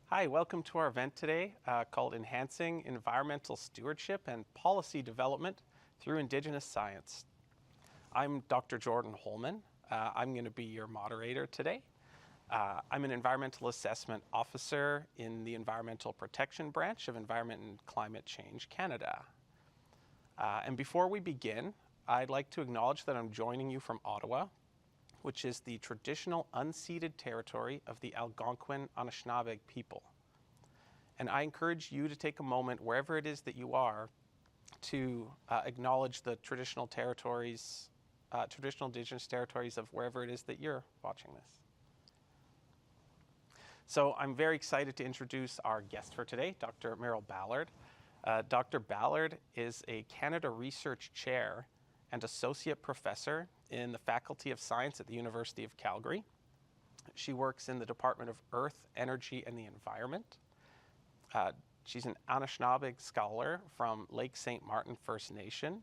Hi, welcome to our event today called Enhancing Environmental Stewardship and Policy Development Through Indigenous Science. I'm Dr. Jordan Holman. I'm going to be your moderator today. I'm an environmental assessment officer in the Environmental Protection Branch of Environment and Climate Change Canada. And before we begin, I'd like to acknowledge that I'm joining you from Ottawa, which is the traditional unceded territory of the Algonquin Anishinaabe people. And I encourage you to take a moment, wherever it is that you are, to acknowledge the traditional territories, traditional Indigenous territories of wherever it is that you're watching this. So I'm very excited to introduce our guest for today, Dr. Myrle Ballard. Dr. Ballard is a Canada Research Chair and Associate Professor in the Faculty of Science at the University of Calgary. She works in the Department of Earth, Energy, and the Environment. She's an Anishinaabe scholar from Lake St. Martin First Nation,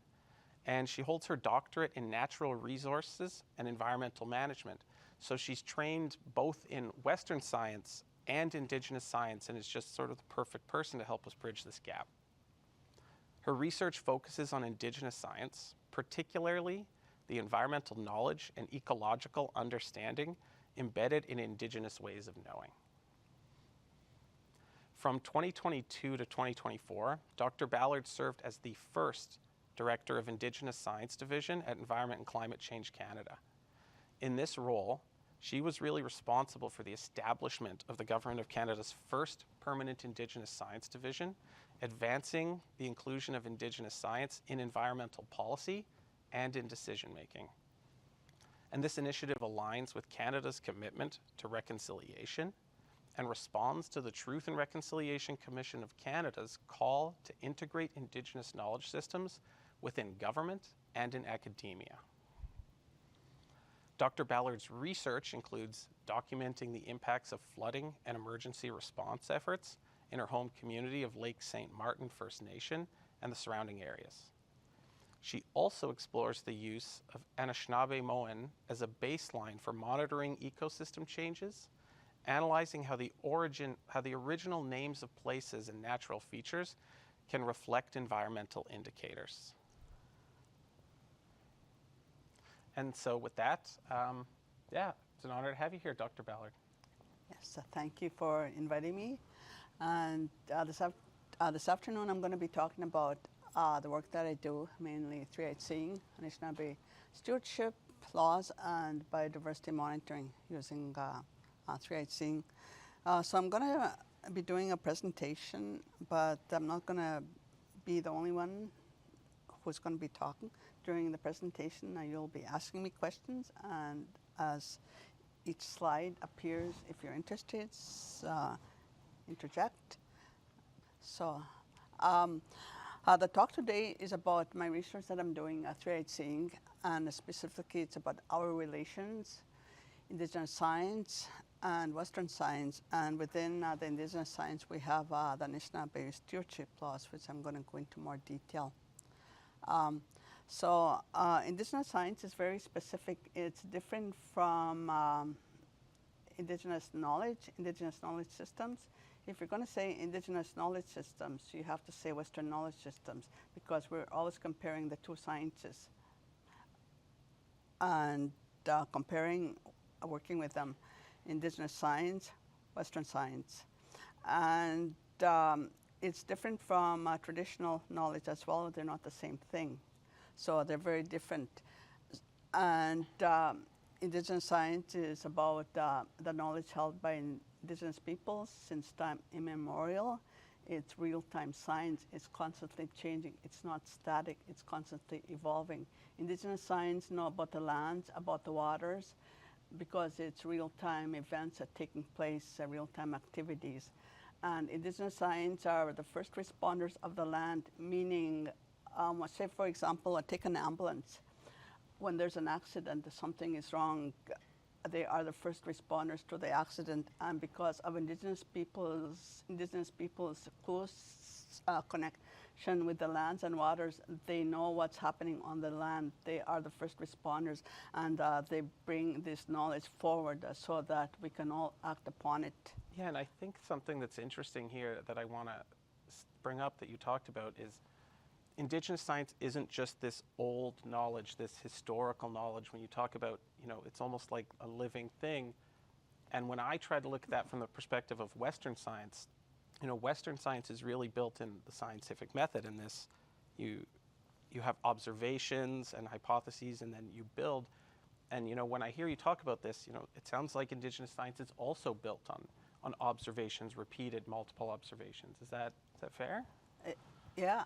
and she holds her doctorate in natural resources and environmental management. So she's trained both in Western science and Indigenous science, and is just sort of the perfect person to help us bridge this gap. Her research focuses on Indigenous science, particularly the environmental knowledge and ecological understanding embedded in Indigenous ways of knowing. From 2022 to 2024, Dr. Ballard served as the first Director of Indigenous Science Division at Environment and Climate Change Canada. In this role, she was really responsible for the establishment of the Government of Canada's first permanent Indigenous Science Division, advancing the inclusion of Indigenous science in environmental policy and in decision-making. And this initiative aligns with Canada's commitment to reconciliation and responds to the Truth and Reconciliation Commission of Canada's call to integrate Indigenous knowledge systems within government and in academia. Dr. Ballard's research includes documenting the impacts of flooding and emergency response efforts in her home community of Lake St. Martin First Nation and the surrounding areas. She also explores the use of Anishinaabe-Moan as a baseline for monitoring ecosystem changes, analyzing how the original names of places and natural features can reflect environmental indicators. And so with that, it's an honor to have you here, Dr. Ballard. Yes, thank you for inviting me. And this afternoon I'm going to be talking about the work that I do, mainly 3-eyed seeing, Anishinaabe stewardship, laws, and biodiversity monitoring using 3-eyed seeing. So I'm going to be doing a presentation, but I'm not going to be the only one who's going to be talking. During the presentation, you'll be asking me questions, and as each slide appears, if you're interested, interject. So the talk today is about my research that I'm doing at 3-eyed seeing, and specifically it's about our relations, Indigenous science and Western science, and within the Indigenous science we have the Anishinaabe stewardship laws, which I'm going to go into more detail. Indigenous science is very specific. It's different from Indigenous knowledge systems. If you're going to say Indigenous knowledge systems, you have to say Western knowledge systems, because we're always comparing the two sciences and working with them, Indigenous science, Western science. And it's different from traditional knowledge as well. They're not the same thing. So they're very different. And Indigenous science is about the knowledge held by Indigenous peoples since time immemorial. It's real-time science. It's constantly changing. It's not static. It's constantly evolving. Indigenous science know about the lands, about the waters, because it's real-time events are taking place, real-time activities. And Indigenous science are the first responders of the land, meaning, say for example, take an ambulance. When there's an accident, something is wrong, they are the first responders to the accident, and because of Indigenous peoples' close connection with the lands and waters, they know what's happening on the land. They are the first responders, and they bring this knowledge forward so that we can all act upon it. Yeah, and I think something that's interesting here that I want to bring up that you talked about is Indigenous science isn't just this old knowledge, this historical knowledge. When you talk about, it's almost like a living thing. And when I try to look at that from the perspective of Western science, Western science is really built in the scientific method in this. You have observations and hypotheses, and then you build. And, when I hear you talk about this, it sounds like Indigenous science is also built on observations, repeated multiple observations. Is that fair? Yeah.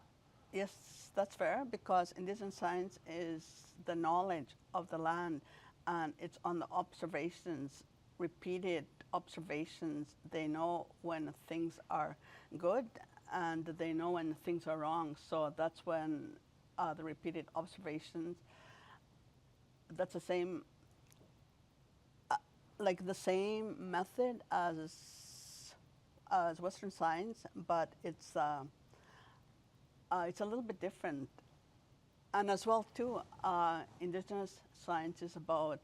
Yes, that's fair, because Indigenous science is the knowledge of the land, and it's on the observations, repeated observations. They know when things are good, and they know when things are wrong. So that's when the repeated observations, that's the same, like the same method as Western science, but it's a little bit different. And as well too, Indigenous science is both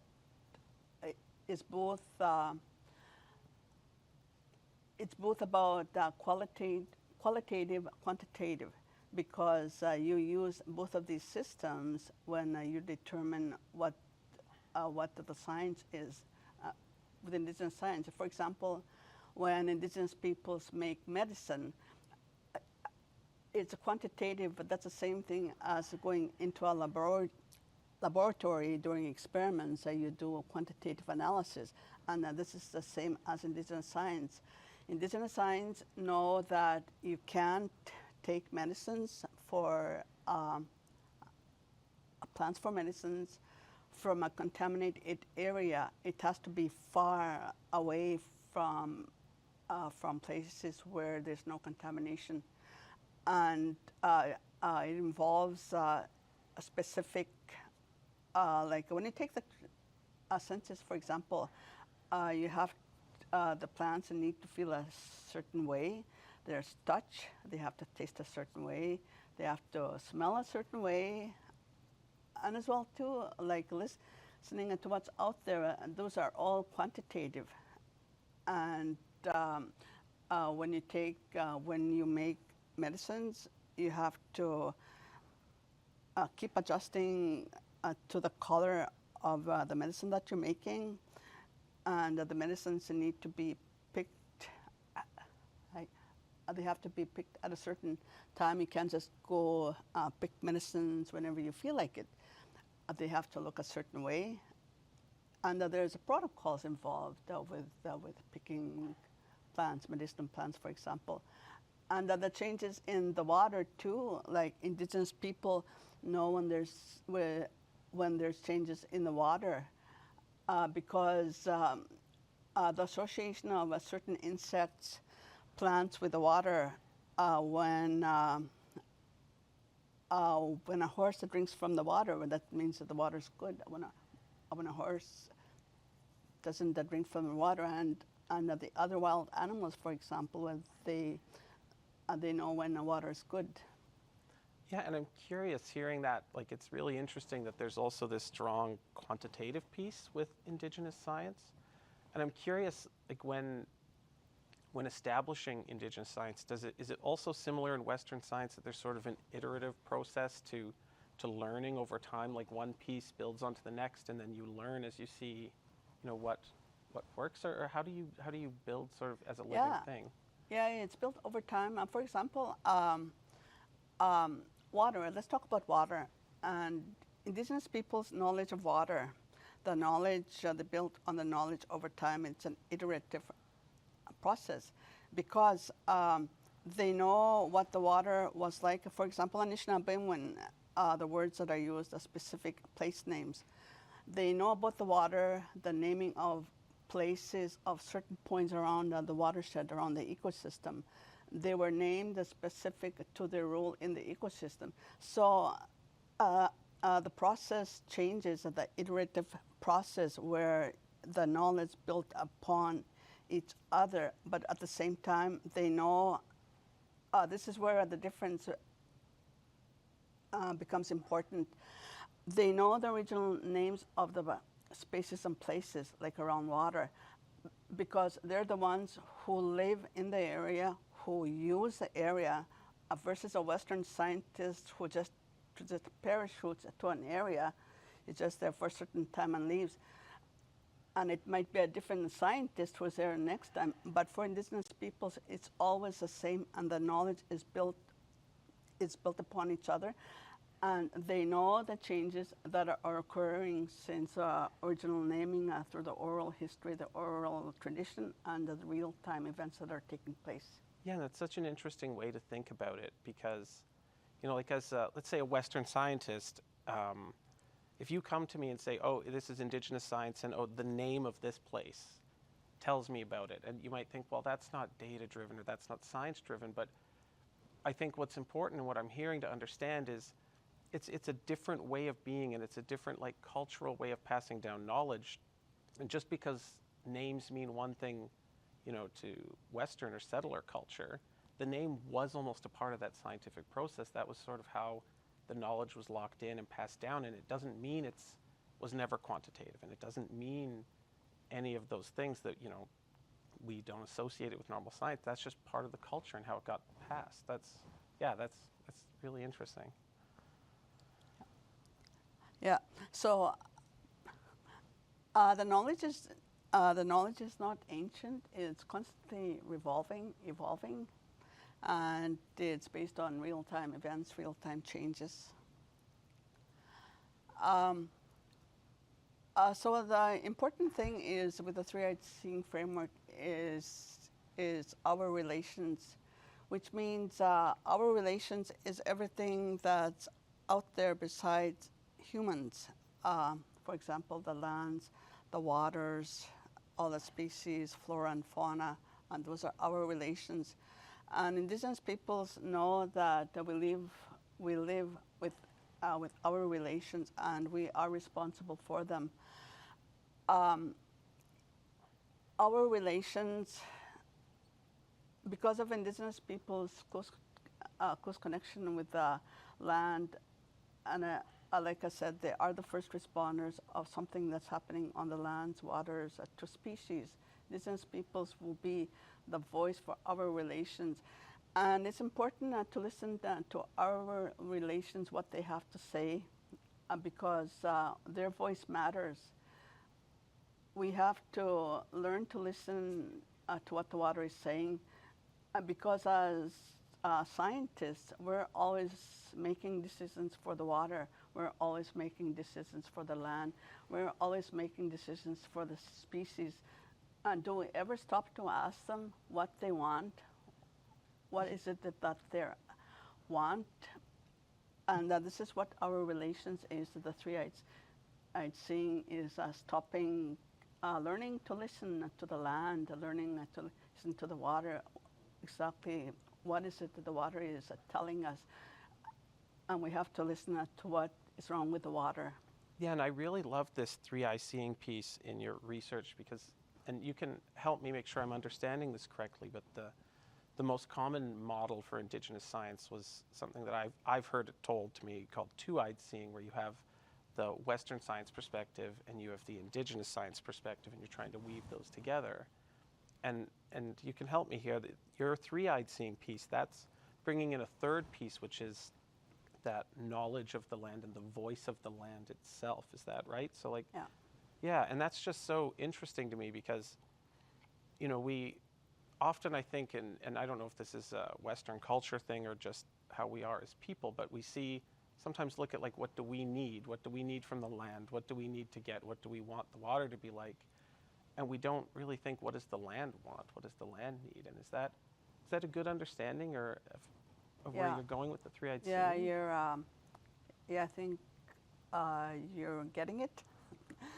about qualitative, quantitative, because you use both of these systems when you determine what the science is with Indigenous science. For example, when Indigenous peoples make medicine, it's a quantitative, but that's the same thing as going into a laboratory during experiments. You do a quantitative analysis, and this is the same as Indigenous science. Indigenous science know that you can't take medicines for plants for medicines from a contaminated area. It has to be far away from places where there's no contamination. And it involves a specific, like when you take the census, for example, you have the plants need to feel a certain way. There's touch, they have to taste a certain way, they have to smell a certain way, and as well too, like listening to what's out there, and those are all quantitative. And when you make medicines, you have to keep adjusting to the color of the medicine that you're making, and the medicines need to be picked. They have to be picked at a certain time. You can't just go pick medicines whenever you feel like it. They have to look a certain way, and there's protocols involved with picking plants, medicinal plants, for example. And the changes in the water too, like Indigenous people know when there's changes in the water, because the association of certain insects, plants with the water, when a horse drinks from the water, that means that the water is good. When a horse doesn't drink from the water, and the other wild animals, for example, when they know when the water is good. Yeah, and I'm curious hearing that, like, it's really interesting that there's also this strong quantitative piece with Indigenous science. And I'm curious, like, when establishing Indigenous science, is it also similar in Western science that there's sort of an iterative process to learning over time, like one piece builds onto the next, and then you learn as you see, what works, or how do you build sort of as a living thing? Yeah, it's built over time. For example, water. Let's talk about water. And Indigenous people's knowledge of water, the knowledge they built on the knowledge over time. It's an iterative process, because they know what the water was like. For example, Anishinaabemowin, the words that are used are specific place names. They know about the water, the naming of places of certain points around the watershed, around the ecosystem. They were named specific to their role in the ecosystem. So the process changes, the iterative process, where the knowledge built upon each other, but at the same time, they know this is where the difference becomes important. They know the original names of the spaces and places, like around water, because they're the ones who live in the area, who use the area, versus a Western scientist who just parachutes to an area, is just there for a certain time and leaves. And it might be a different scientist who's there next time, but for Indigenous peoples, it's always the same, and the knowledge is built upon each other, and they know the changes that are occurring since original naming through the oral history, the oral tradition, and the real-time events that are taking place. Yeah, that's such an interesting way to think about it because, you know, like as, let's say a Western scientist, if you come to me and say, oh, this is Indigenous science and oh, the name of this place tells me about it, and you might think, well, that's not data-driven or that's not science-driven, but I think what's important and what I'm hearing to understand is it's a different way of being and it's a different like cultural way of passing down knowledge. And just because names mean one thing, you know, to Western or settler culture, the name was almost a part of that scientific process. That was sort of how the knowledge was locked in and passed down, and it doesn't mean was never quantitative, and it doesn't mean any of those things that, you know, we don't associate it with normal science. That's just part of the culture and how it got passed. That's really interesting. Yeah. So the knowledge is not ancient. It's constantly evolving, and it's based on real-time events, real-time changes. So the important thing is with the three-eyed seeing framework is our relations, which means our relations is everything that's out there besides humans. For example, the lands, the waters, all the species, flora and fauna, and those are our relations. And Indigenous peoples know that we live with our relations, and we are responsible for them. Our relations, because of Indigenous peoples' close connection with the land, and like I said, they are the first responders of something that's happening on the lands, waters, to species. Indigenous peoples will be the voice for our relations. And it's important to listen to our relations, what they have to say, because their voice matters. We have to learn to listen to what the water is saying, because as scientists, we're always making decisions for the water. We're always making decisions for the land. We're always making decisions for the species. And do we ever stop to ask them what they want? What is it that they want? And this is what our relations is to the three-eyed seeing is stopping, learning to listen to the land, learning to listen to the water, exactly what is it that the water is telling us. And we have to listen to what is wrong with the water. Yeah, and I really love this three-eye seeing piece in your research because, and you can help me make sure I'm understanding this correctly, but the most common model for Indigenous science was something that I've heard it told to me called two-eyed seeing, where you have the Western science perspective and you have the Indigenous science perspective, and you're trying to weave those together. And you can help me here. Your three-eyed seeing piece, that's bringing in a third piece, which is that knowledge of the land and the voice of the land itself. Is that right? So like, yeah, and that's just so interesting to me because, you know, we often, I think, and I don't know if this is a Western culture thing or just how we are as people, but we sometimes look at like, what do we need? What do we need from the land? What do we need to get? What do we want the water to be like? And we don't really think, what does the land want? What does the land need? And is that a good understanding or of where you're going with the three-eyed seeing? I think you're getting it.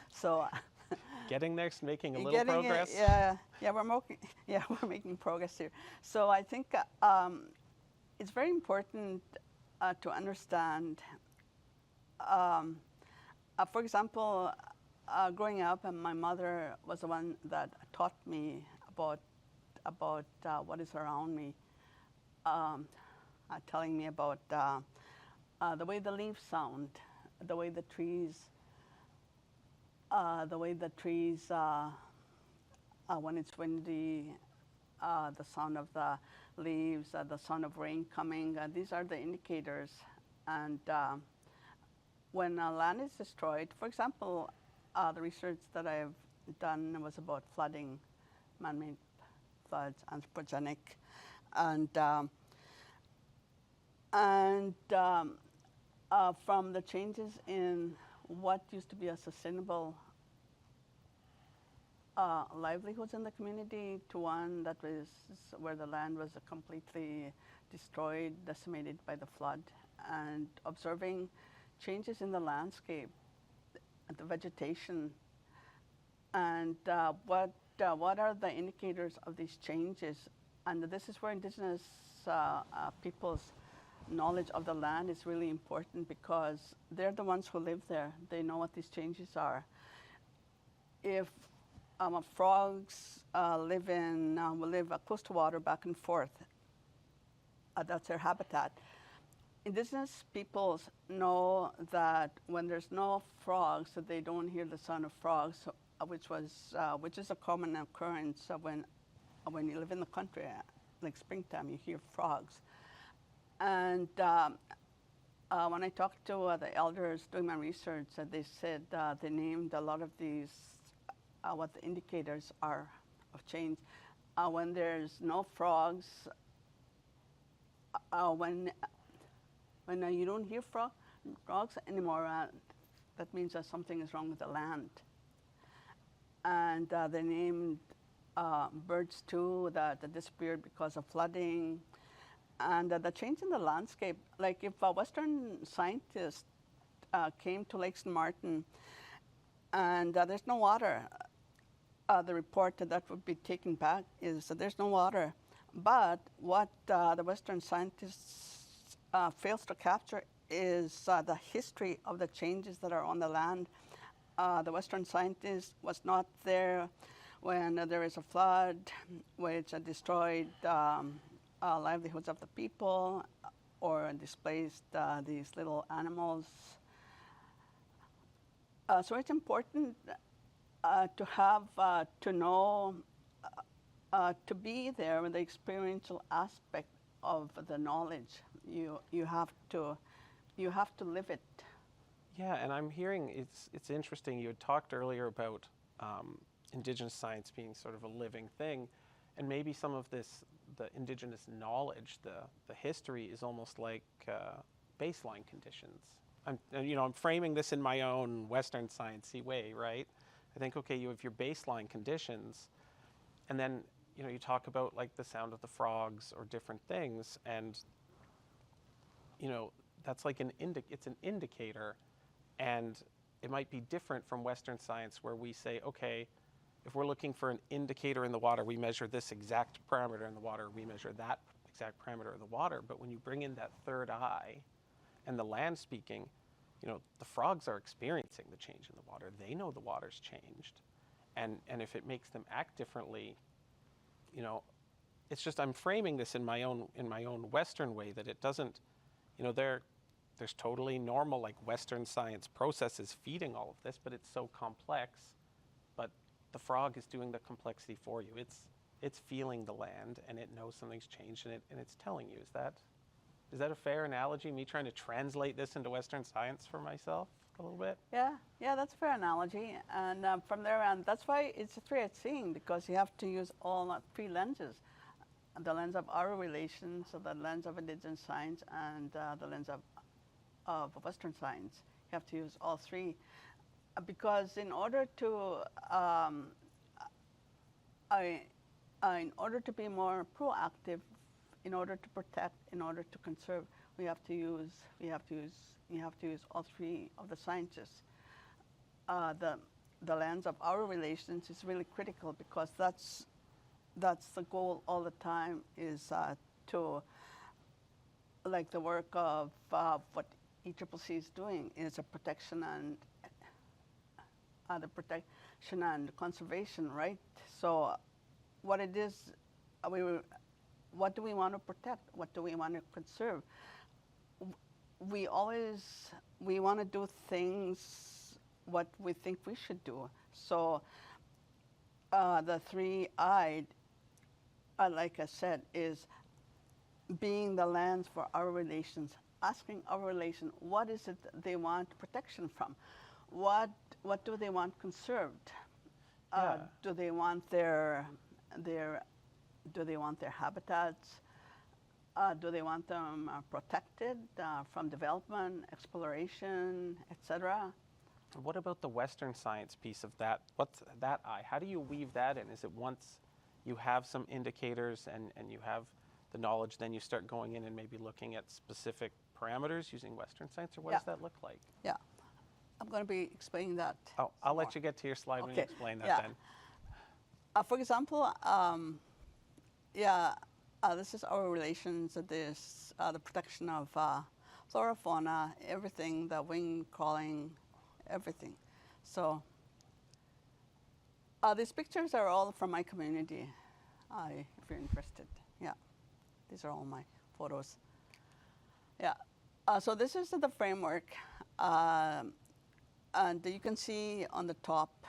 So getting there, making a little progress. We're making progress here. So I think it's very important to understand. For example, growing up, and my mother was the one that taught me about what is around me, telling me about the way the leaves sound, the way the trees, when it's windy, the sound of the leaves, the sound of rain coming. These are the indicators. And when land is destroyed, for example, the research that I've done was about flooding, man-made floods, anthropogenic, and from the changes in what used to be a sustainable livelihoods in the community to one that was where the land was completely destroyed, decimated by the flood, and observing changes in the landscape, the vegetation, and what are the indicators of these changes. And this is where Indigenous people's knowledge of the land is really important, because they're the ones who live there. They know what these changes are. If frogs live close to water, back and forth, that's their habitat. Indigenous peoples know that when there's no frogs, that they don't hear the sound of frogs, which is a common occurrence when you live in the country, like springtime, you hear frogs. And when I talked to the elders doing my research, they said they named a lot of these what the indicators are of change. When there's no frogs, when you don't hear frogs anymore, that means that something is wrong with the land. And they named birds too that disappeared because of flooding. And the change in the landscape, like if a Western scientist came to Lake St. Martin and there's no water, the report that would be taken back is that there's no water. But what the Western scientists fails to capture is the history of the changes that are on the land. The Western scientist was not there when there is a flood, which destroyed livelihoods of the people or displaced these little animals. So it's important to have, to know, to be there with the experiential aspect of the knowledge. You have to live it. Yeah, and I'm hearing it's interesting. You had talked earlier about Indigenous science being sort of a living thing, and maybe some of the Indigenous knowledge, the history is almost like baseline conditions. I'm framing this in my own Western sciencey way, right? I think, okay, you have your baseline conditions, and then you talk about like the sound of the frogs or different things, and that's like it's an indicator, and it might be different from Western science where we say, okay, if we're looking for an indicator in the water, we measure this exact parameter in the water, we measure that exact parameter in the water. But when you bring in that third eye and the land speaking, the frogs are experiencing the change in the water. They know the water's changed. And if it makes them act differently, it's just I'm framing this in my own Western way, that it doesn't, there's totally normal like Western science processes feeding all of this, but it's so complex. But the frog is doing the complexity for you. It's feeling the land, and it knows something's changed, and it's telling you. Is that a fair analogy? Me trying to translate this into Western science for myself a little bit? Yeah, that's a fair analogy. And from there on, that's why it's a three-edged seeing, because you have to use all three lenses: the lens of our relations, so the lens of Indigenous science, and the lens of Western science. You have to use all three. Because in order to be more proactive, in order to protect, in order to conserve, you have to use all three of the sciences. The lens of our relations is really critical, because that's the goal all the time, is to, like the work of what ECCC is doing, is a protection the protection and conservation, right? So what it is, what do we want to protect? What do we want to conserve? We want to do things what we think we should do. So the three-eyed, like I said, is being the lens for our relations, asking our relation, what is it they want protection from? What do they want conserved? Yeah. Do they want their habitats? Do they want them protected from development, exploration, etc.? What about the Western science piece of that? What's that eye? How do you weave that in? Is it once you have some indicators and you have the knowledge, then you start going in and maybe looking at specific parameters using Western science, or what does that look like? Yeah, I'm going to be explaining that. Oh, I'll let you get to your slide when you explain that then. For example, this is our relations, this, the protection of flora, fauna, everything, the wing crawling, everything. So these pictures are all from my community, if you're interested. Yeah, these are all my photos. Yeah, so this is the framework. And you can see on the top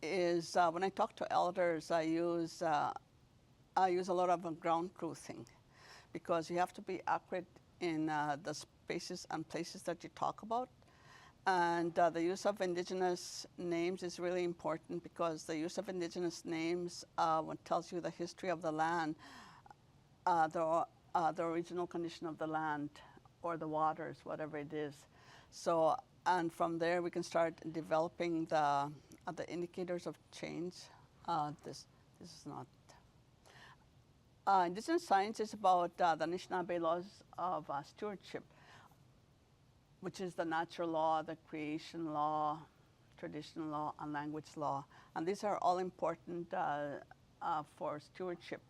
is when I talk to elders, I use a lot of ground truthing, because you have to be accurate in the spaces and places that you talk about. And the use of indigenous names is really important, because the use of indigenous names tells you the history of the land, the original condition of the land or the waters, whatever it is. So, and from there we can start developing the indicators of change. This is not. Indigenous science is about the Anishinaabe laws of stewardship, which is the natural law, the creation law, traditional law, and language law. And these are all important for stewardship.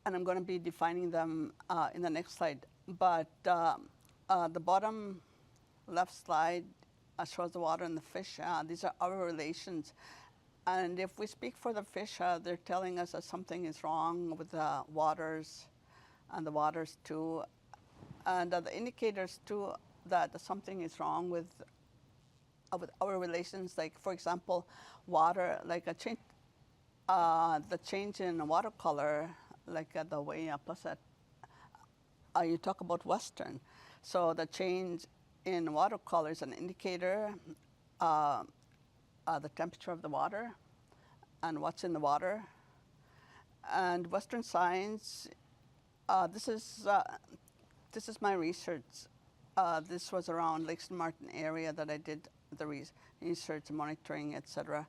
And I'm going to be defining them in the next slide. But the bottom left slide shows the water and the fish. These are our relations. And if we speak for the fish, they're telling us that something is wrong with the waters, and the waters too. And the indicators too that something is wrong with our relations, like for example, water, like a change, the change in watercolor, like the way plus you talk about Western. So the change in watercolor is an indicator, the temperature of the water and what's in the water. And Western science, this is my research. This was around Lake St. Martin area that I did the research, monitoring, etc.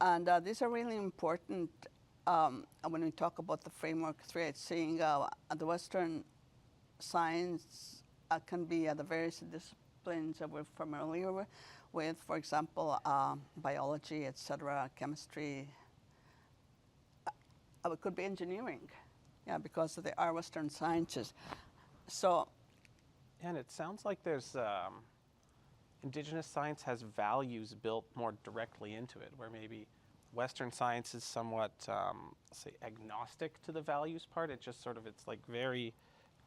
And these are really important when we talk about the framework 3. It's saying the Western science can be the various disciplines that we're familiar with, for example, biology, etc., chemistry. It could be engineering, because they are Western sciences. So, and it sounds like there's Indigenous science has values built more directly into it, where maybe Western science is somewhat, say, agnostic to the values part. It just sort of, it's like very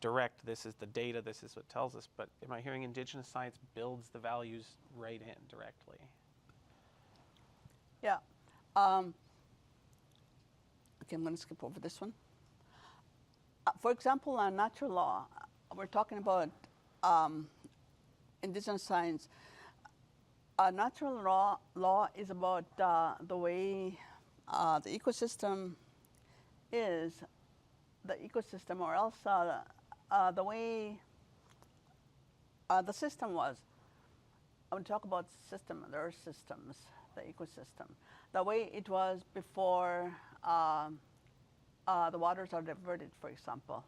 direct. This is the data. This is what tells us. But am I hearing Indigenous science builds the values right in directly? Yeah. Okay, I'm going to skip over this one. For example, natural law. We're talking about Indigenous science. Natural law is about the way the ecosystem is, the ecosystem, or else the way the system was. I would talk about system. There are systems, the ecosystem. The way it was before the waters are diverted, for example,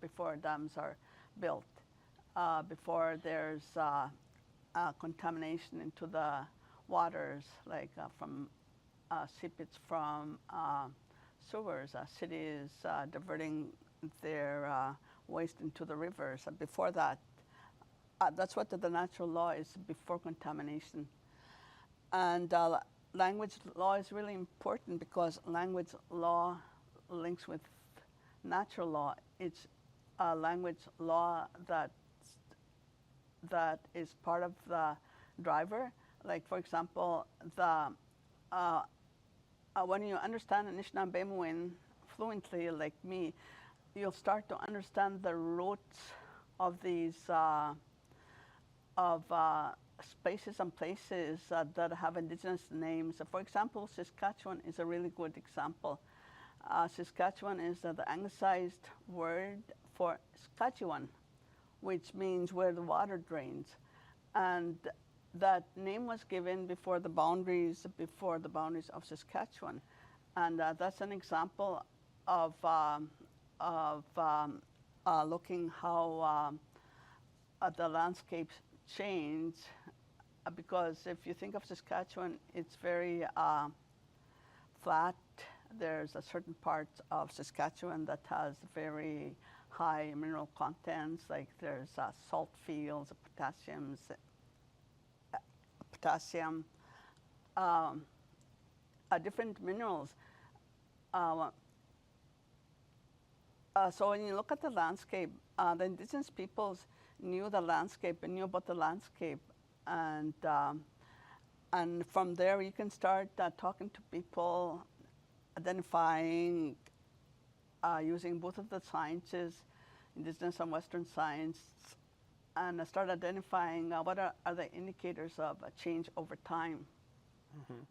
before dams are built, before there's contamination into the waters, like from seepage from sewers, cities diverting their waste into the rivers. Before that, That's what the natural law is before contamination. And language law is really important because language law links with natural law. It's a language law that is part of the driver. Like, for example, when you understand Anishinaabe fluently, like me, you'll start to understand the roots of these spaces and places that have indigenous names. For example, Saskatchewan is a really good example. Saskatchewan is the anglicized word for Saskatchewan, which means where the water drains. And that name was given before the boundaries of Saskatchewan. And that's an example of looking how the landscapes change, because if you think of Saskatchewan, it's very flat. There's a certain part of Saskatchewan that has very high mineral contents, like there's salt fields, potassium, different minerals. So when you look at the landscape, the indigenous peoples knew the landscape and knew about the landscape, and from there you can start talking to people, identifying, using both of the sciences, indigenous and Western science, and start identifying what are the indicators of a change over time. Mm-hmm.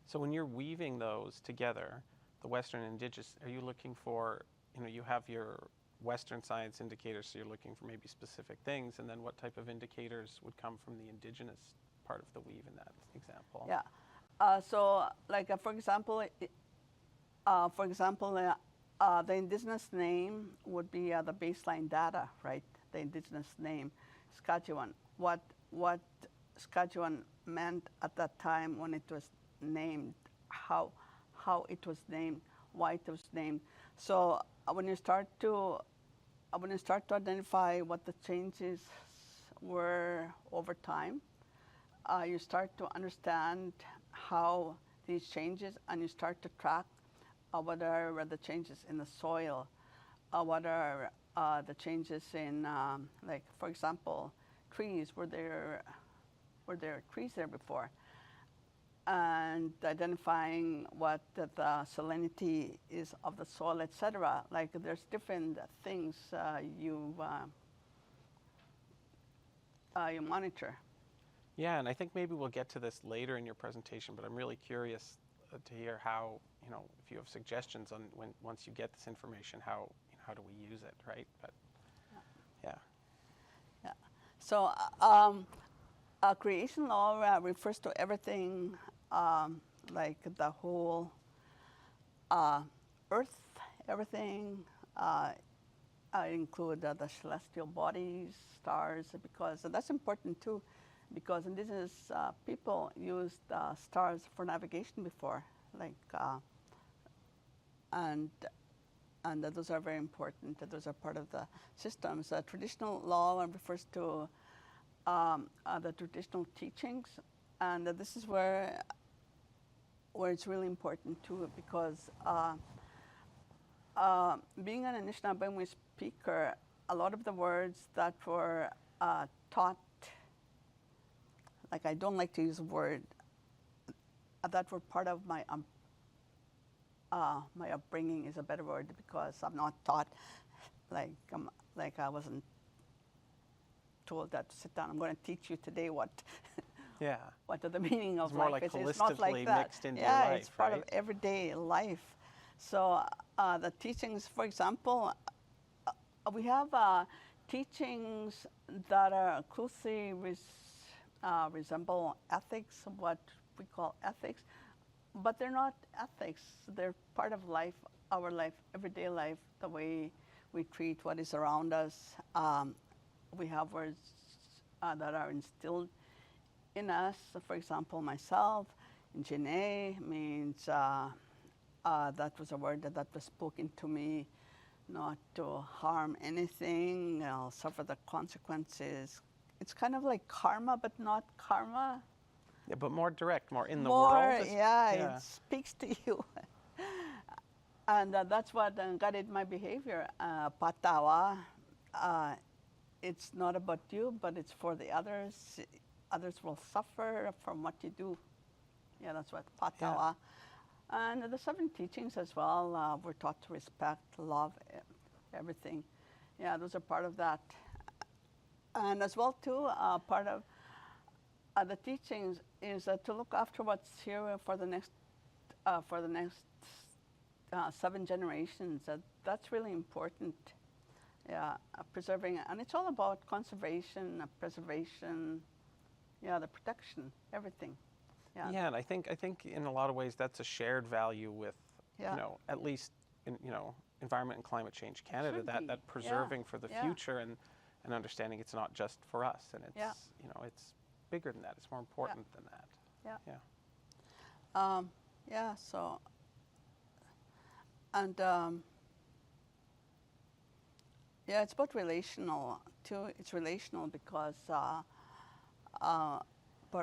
So when you're weaving those together, the Western and Indigenous, are you looking for, you have your Western science indicators, so you're looking for maybe specific things, and then what type of indicators would come from the Indigenous part of the weave in that example? Yeah. So, like for example, the indigenous name would be the baseline data, right? The indigenous name, Saskatchewan. What Saskatchewan meant at that time when it was named, how it was named, why it was named. So when you start to identify what the changes were over time, you start to understand how these changes, and you start to track what are the changes in the soil, what are the changes in, like, for example, trees. Were there trees there before? And identifying what the salinity is of the soil, etc. Like, there's different things you monitor. Yeah, and I think maybe we'll get to this later in your presentation, but I'm really curious to hear how, if you have suggestions on once you get this information, how do we use it, right? But yeah. So creation law refers to everything, like the whole earth, everything. I include the celestial bodies, stars, because that's important too, because indigenous people used stars for navigation before, like, and those are very important. Those are part of the systems. Traditional law refers to the traditional teachings, and this is where it's really important too, because being an Anishinaabe speaker, a lot of the words that were taught, like, I don't like to use a word, that were part of my my upbringing is a better word, because I'm not taught, like I wasn't told that to sit down. I'm going to teach you today what are the meaning of it's more life. Like it's not like that. Mixed into your life, it's part right? of everyday life. So the teachings, for example, we have teachings that are closely resemble ethics, what we call ethics, but they're not ethics. They're part of life, our life, everyday life, the way we treat what is around us. We have words that are instilled in us. For example, myself, Jene means that was a word that was spoken to me not to harm anything, suffer the consequences. It's kind of like karma, but not karma. Yeah, but more direct, more in the More, world. yeah, it speaks to you. And that's what guided my behavior. Patawa, it's not about you, but it's for the others. Others will suffer from what you do. Yeah, that's what patawa. Yeah. And the 7 teachings as well, we're taught to respect, love, everything. Yeah, those are part of that. And as well too, part of the teachings is to look after what's here for the next 7 generations. That's really important. Yeah, preserving, and it's all about conservation, preservation, yeah, the protection, everything. Yeah. Yeah, and I think in a lot of ways that's a shared value with, Yeah. you know, at least in, you know, Environment and Climate Change Canada, that preserving for the future and understanding it's not just for us, and it's you know, it's bigger than that. It's more important than that. Yeah. Yeah. Yeah. So. And yeah, it's about relational too. It's relational because part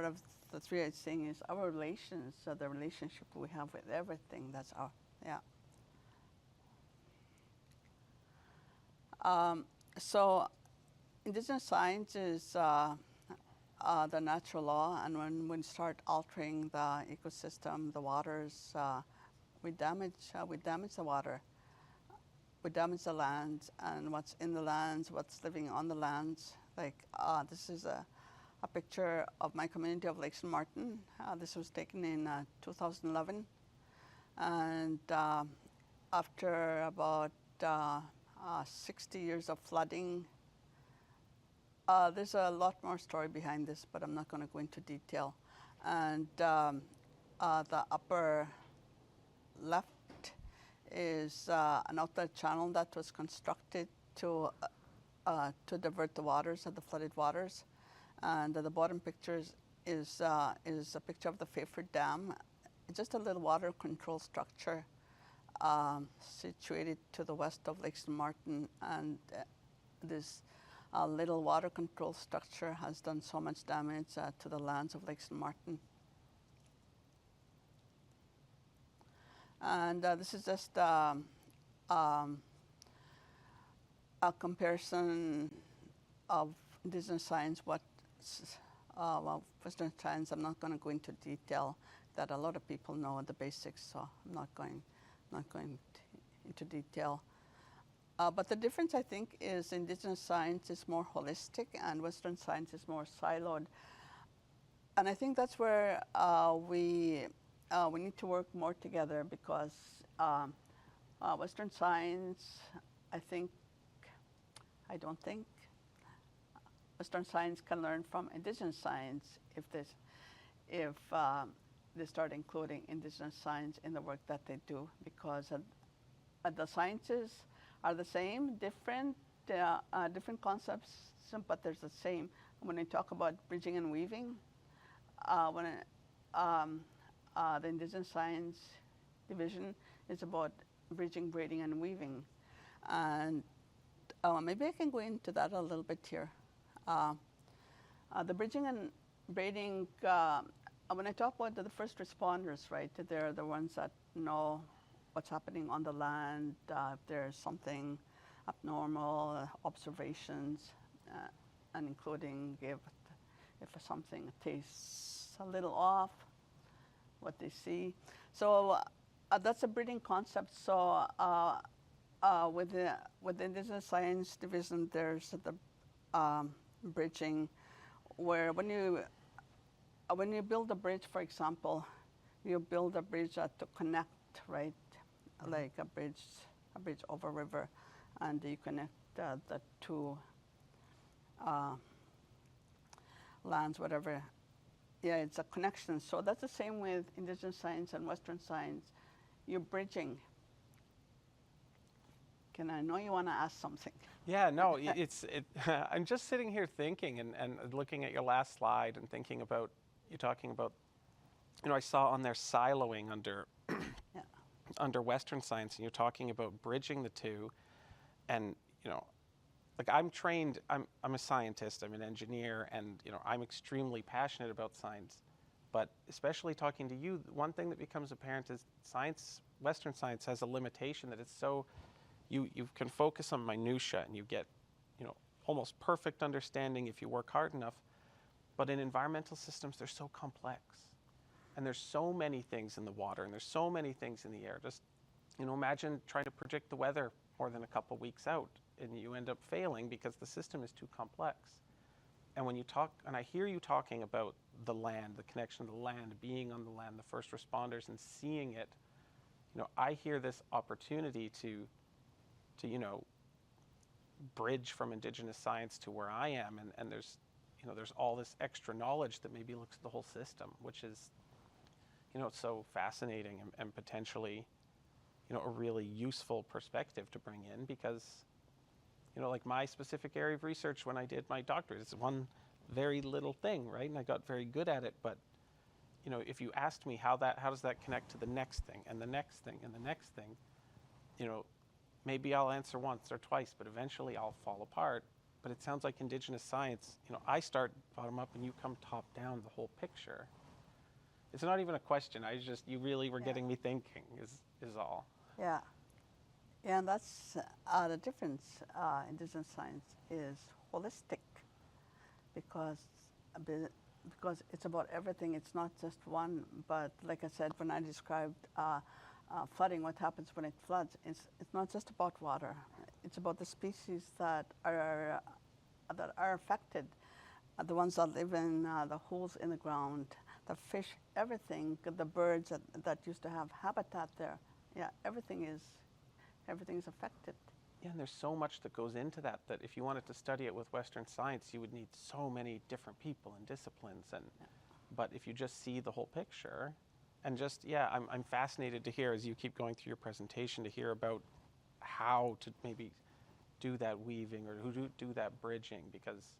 of the 3-8 thing is our relations, the relationship we have with everything. That's our, so Indigenous science is the natural law, and when we start altering the ecosystem, the waters, we damage the water, we damage the lands, and what's in the lands, what's living on the lands. Like this is a picture of my community of Lake St. Martin. This was taken in 2011, and after about 60 years of flooding. There's a lot more story behind this, but I'm not going to go into detail. And the upper left is an outlet channel that was constructed to divert the waters, the flooded waters. And the bottom picture is a picture of the Fairford Dam. It's just a little water control structure situated to the west of Lake St. Martin. And this little water control structure has done so much damage to the lands of Lake St. Martin. And this is just a comparison of Indigenous science, well, Western science. I'm not going to go into detail. That a lot of people know the basics, so I'm not going into detail. But the difference, I think, is Indigenous science is more holistic and Western science is more siloed. And I think that's where we need to work more together, because Western science, I don't think Western science can learn from Indigenous science if they start including Indigenous science in the work that they do, because the sciences are the same, different concepts, but there's the same. When I talk about bridging and weaving, the Indigenous Science Division is about bridging, braiding, and weaving. And maybe I can go into that a little bit here. The bridging and braiding, when I talk about the first responders, right, they're the ones that know what's happening on the land, if there's something abnormal, observations, and including if something tastes a little off, what they see. So that's a breeding concept. So with the Indigenous Science Division, there's the bridging, where when you build a bridge, for example, you build a bridge to connect, right? Like a bridge over a river, and you connect the two lands, whatever. Yeah, it's a connection. So that's the same with Indigenous science and Western science. You're bridging. I know you want to ask something. Yeah, no, I'm just sitting here thinking and looking at your last slide and thinking about, you talking about, you know, I saw on there siloing under Western science, and you're talking about bridging the two. And, like I'm trained, I'm a scientist, I'm an engineer, and, I'm extremely passionate about science. But especially talking to you, one thing that becomes apparent is science, Western science has a limitation that it's so, you can focus on minutia and you get, almost perfect understanding if you work hard enough. But in environmental systems, they're so complex. And there's so many things in the water and there's so many things in the air. Just, imagine trying to predict the weather more than a couple weeks out and you end up failing because the system is too complex. And when you talk, and I hear you talking about the land, the connection to the land, being on the land, the first responders and seeing it, I hear this opportunity to bridge from Indigenous science to where I am. And there's, there's all this extra knowledge that maybe looks at the whole system, which is, so fascinating and potentially, a really useful perspective to bring in because, like my specific area of research when I did my doctorate, it's one very little thing, right? And I got very good at it. But, if you asked me how does that connect to the next thing and the next thing and the next thing, maybe I'll answer once or twice, but eventually I'll fall apart. But it sounds like Indigenous science, I start bottom up and you come top down the whole picture. It's not even a question. You really were getting me thinking is all. Yeah. Yeah, and that's the difference. Indigenous science is holistic because it's about everything. It's not just one. But like I said, when I described flooding, what happens when it floods, it's not just about water. It's about the species that are affected, the ones that live in the holes in the ground, the fish, everything, the birds that used to have habitat there. Yeah, everything is affected. Yeah, and there's so much that goes into that if you wanted to study it with Western science, you would need so many different people and disciplines. But if you just see the whole picture, and I'm fascinated to hear as you keep going through your presentation to hear about how to maybe do that weaving or who do that bridging, because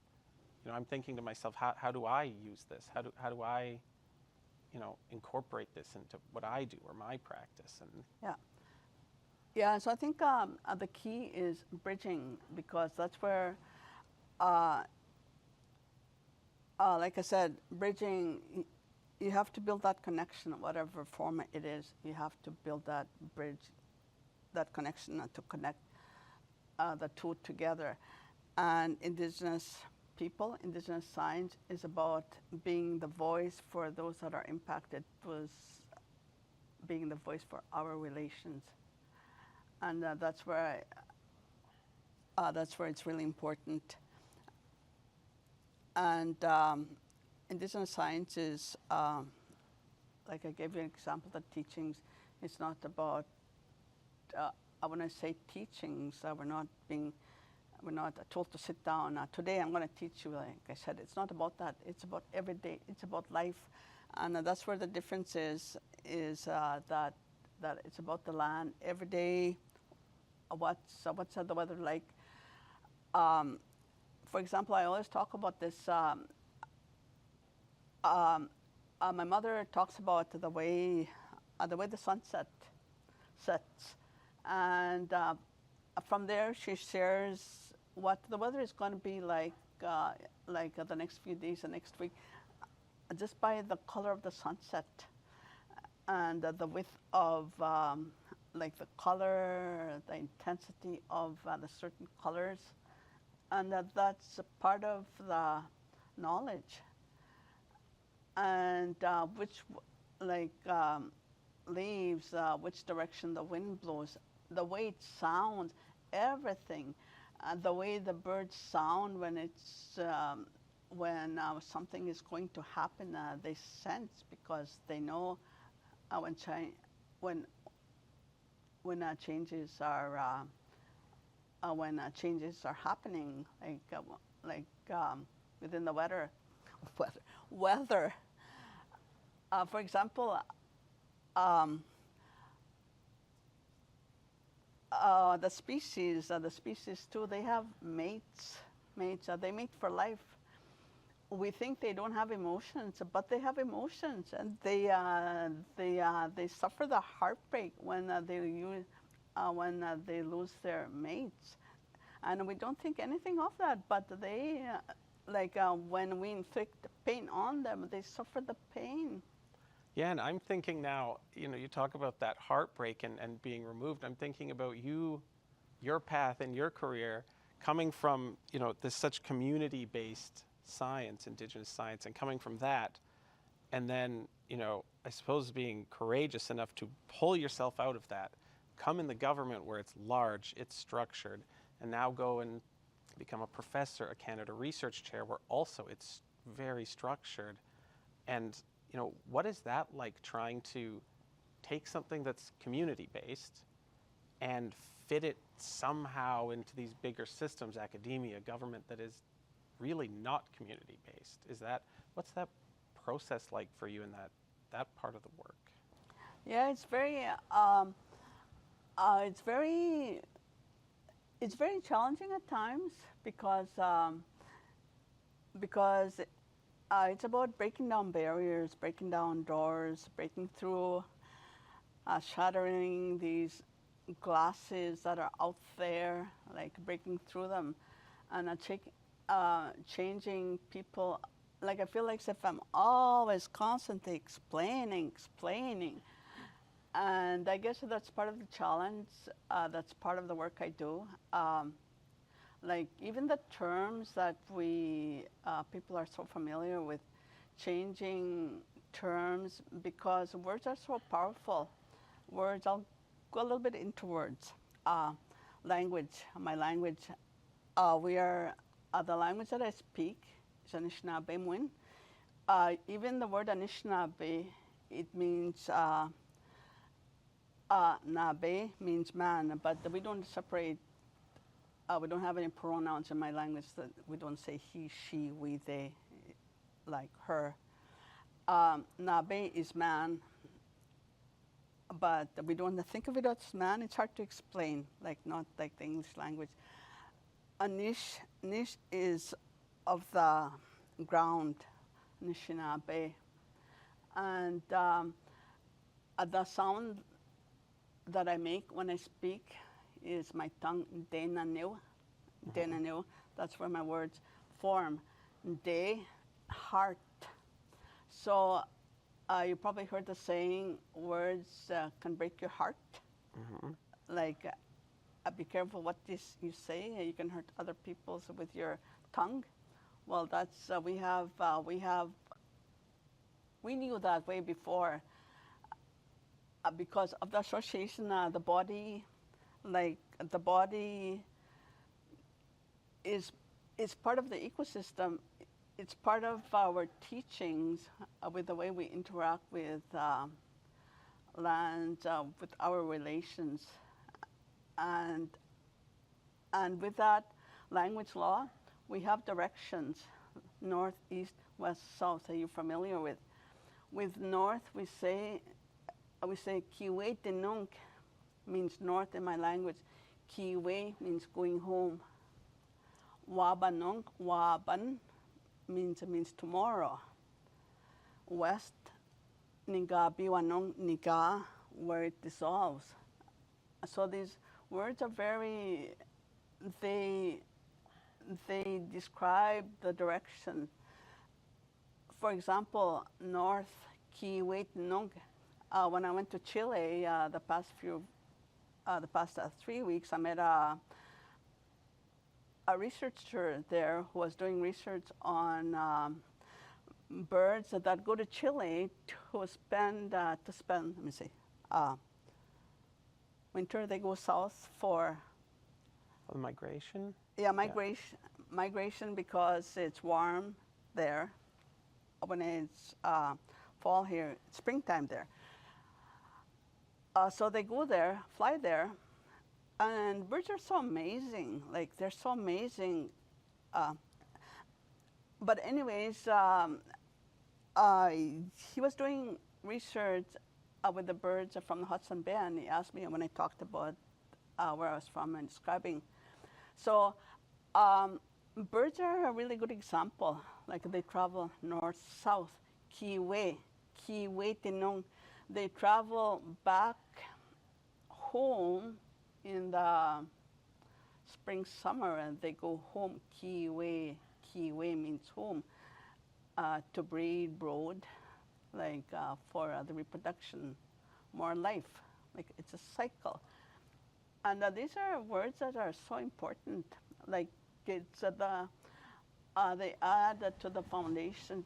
I'm thinking to myself, how do I use this? How do I incorporate this into what I do or my practice? And yeah, so I think the key is bridging, because that's where like I said, bridging, you have to build that connection, whatever form it is. You have to build that bridge, that connection to connect the two together. And Indigenous people, Indigenous science is about being the voice for those that are impacted, was being the voice for our relations. And that's where it's really important. And Indigenous science is, like I gave you an example, the teachings. It's not about, when I say teachings, we're not told to sit down. Today I'm going to teach you, like I said, it's not about that. It's about every day. It's about life. And that's where the difference is that it's about the land every day. What's the weather like? For example, I always talk about this. My mother talks about the way the sunset sets, and from there she shares what the weather is going to be like the next few days, the next week, just by the color of the sunset and the width of like the color, the intensity of the certain colors, and that's a part of the knowledge. And which, like leaves, which direction the wind blows, the way it sounds, everything, the way the birds sound when it's when something is going to happen, they sense, because they know when changes are happening, like within the weather. For example, the species too, they have mates. They mate for life. We think they don't have emotions, but they have emotions, and they suffer the heartbreak when they lose their mates. And we don't think anything of that, but they, when we inflict pain on them, they suffer the pain. Yeah, and I'm thinking now, you talk about that heartbreak and being removed. I'm thinking about your path in your career coming from, this such community-based science, Indigenous science, and coming from that, and then, I suppose being courageous enough to pull yourself out of that, come in the government where it's large, it's structured, and now go and become a professor, a Canada Research Chair, where also it's very structured. And what is that like, trying to take something that's community-based and fit it somehow into these bigger systems, academia, government, that is really not community-based? What's that process like for you in that part of the work? Yeah, it's very challenging at times because it's about breaking down barriers, breaking down doors, breaking through, shattering these glasses that are out there, like breaking through them, and changing people. Like, I feel like if I'm always constantly explaining, and I guess that's part of the challenge. That's part of the work I do. Like, even the terms that people are so familiar with, changing terms, because words are so powerful. Words, I'll go a little bit into words. Language, my language. The language that I speak is Anishinaabe Mwin. Even the word Anishinaabe, it means, Nabe means man, but we don't separate. We don't have any pronouns in my language. That we don't say he, she, we, they, like her. Nabe is man, but we don't think of it as man. It's hard to explain, not like the English language. Nish is of the ground, Anishinaabe. And the sound that I make when I speak is my tongue, denaneu. Denaneu, that's where my words form. De, heart. So you probably heard the saying, words can break your heart. Mm-hmm. Like, be careful what you say. You can hurt other people's with your tongue. Well, that's, we knew that way before because of the association, the body is part of the ecosystem. It's part of our teachings with the way we interact with land, with our relations. And with that language law, we have directions, north, east, west, south. Are you familiar with? With north, we say Kiwe Tenunk means north in my language. Kiwe means going home. Wabanong, Waban means tomorrow. West, Niga Biwanong, Niga, where it dissolves. So these words are they describe the direction. For example, north, Kiwe Tenong. When I went to Chile the past 3 weeks, I met a researcher there who was doing research on birds that go to Chile to spend winter. They go south for migration. Yeah, migration because it's warm there. When it's fall here, it's springtime there. So they go there, fly there, and birds are so amazing. Like, they're so amazing. But anyways, he was doing research with the birds from the Hudson Bay, and he asked me when I talked about where I was from and describing. So birds are a really good example. Like, they travel north, south, Kiwe Tenong. They travel back home in the spring, summer, and they go home. Kiwe means home, to breed, brood, like for the reproduction, more life. Like it's a cycle. And these are words that are so important. Like it's they add to the foundations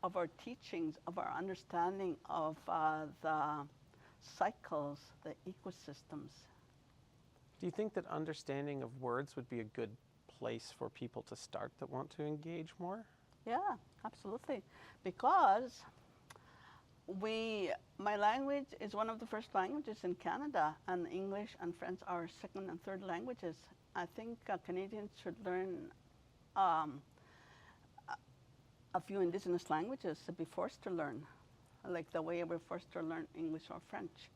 of our teachings, of our understanding of the cycles, the ecosystems. Do you think that understanding of words would be a good place for people to start that want to engage more? Yeah, absolutely. Because my language is one of the first languages in Canada, and English and French are second and third languages. I think Canadians should learn a few Indigenous languages to be forced to learn, like the way we're forced to learn English or French.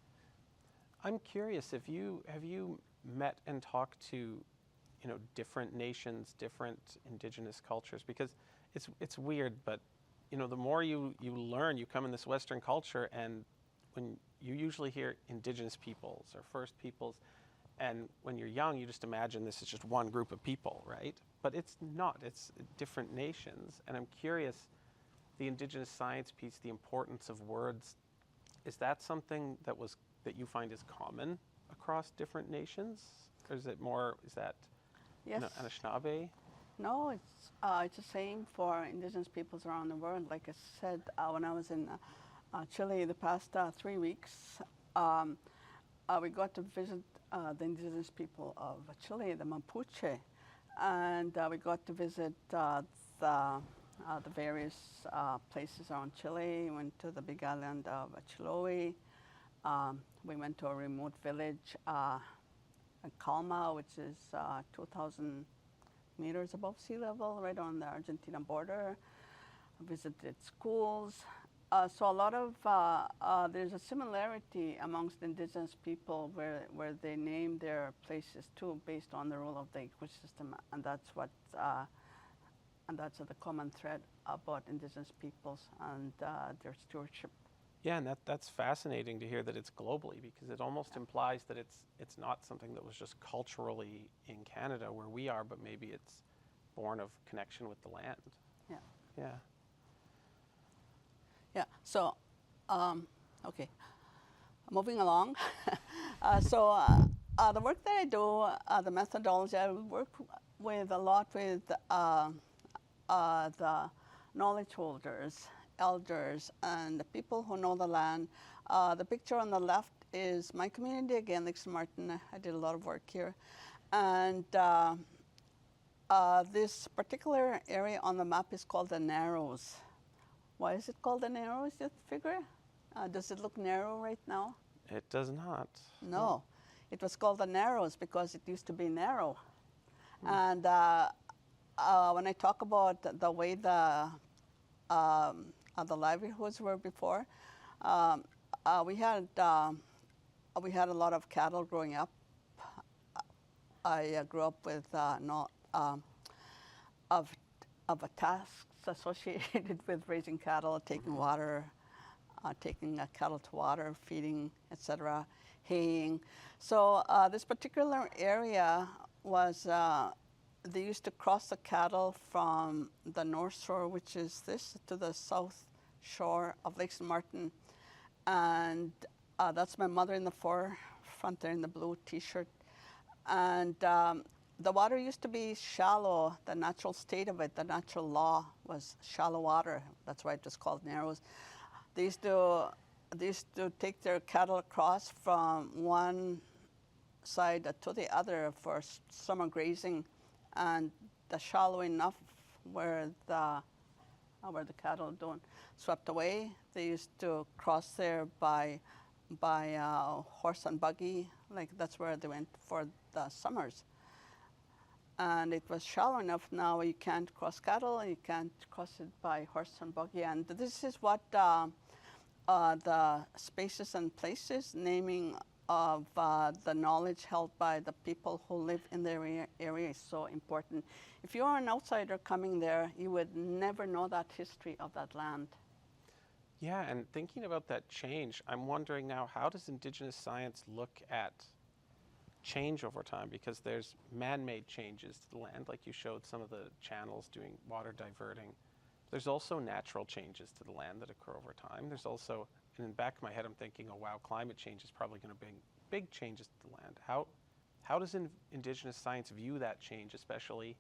I'm curious, have you met and talked to, different nations, different Indigenous cultures? Because it's weird, but the more you learn, you come in this Western culture, and when you usually hear Indigenous peoples or First Peoples, and when you're young, you just imagine this is just one group of people, right? But it's not. It's different nations. And I'm curious, the Indigenous science piece, the importance of words, is that something that you find is common across different nations? Or is that Yes. Anishinaabe? No, it's the same for Indigenous peoples around the world. Like I said, when I was in Chile the past 3 weeks, we got to visit the Indigenous people of Chile, the Mapuche, and we got to visit the various places around Chile. We went to the big island of Chiloé. We went to a remote village in Calma, which is 2,000 meters above sea level, right on the Argentina border. I visited schools. So a lot of, there's a similarity amongst Indigenous people where they name their places too based on the role of the ecosystem, and that's the common thread about Indigenous peoples and their stewardship. Yeah, and that's fascinating to hear that it's globally, because it almost implies that it's not something that was just culturally in Canada where we are, but maybe it's born of connection with the land. Yeah. Yeah. Yeah, so, okay, moving along. The work that I do, the methodology, I work with a lot with the knowledge holders, elders, and the people who know the land. The picture on the left is my community, again, Lake St. Martin. I did a lot of work here. And this particular area on the map is called the Narrows. Why is it called the Narrows, you figure? Does it look narrow right now? It does not. No. It was called the Narrows because it used to be narrow. And when I talk about the way the livelihoods were before, we had a lot of cattle growing up. I grew up with of tasks associated with raising cattle, taking water, taking cattle to water, feeding, etc., haying. So this particular area was, they used to cross the cattle from the north shore, which is this, to the south shore of Lake St. Martin. And that's my mother in the forefront there in the blue T-shirt. And the water used to be shallow. The natural state of it, the natural law was shallow water. That's why it was called Narrows. They used to take their cattle across from one side to the other for summer grazing, and the shallow enough where the cattle don't swept away. They used to cross there by horse and buggy. Like that's where they went for the summers. And it was shallow enough now you can't cross cattle, you can't cross it by horse and buggy. And this is what the spaces and places, naming of the knowledge held by the people who live in the area is so important. If you are an outsider coming there, you would never know that history of that land. Yeah, and thinking about that change, I'm wondering now, how does Indigenous science look at change over time, because there's man-made changes to the land, like you showed some of the channels doing water diverting. There's also natural changes to the land that occur over time. There's also, and in the back of my head, I'm thinking, oh wow, climate change is probably going to bring big changes to the land. How does Indigenous science view that change, especially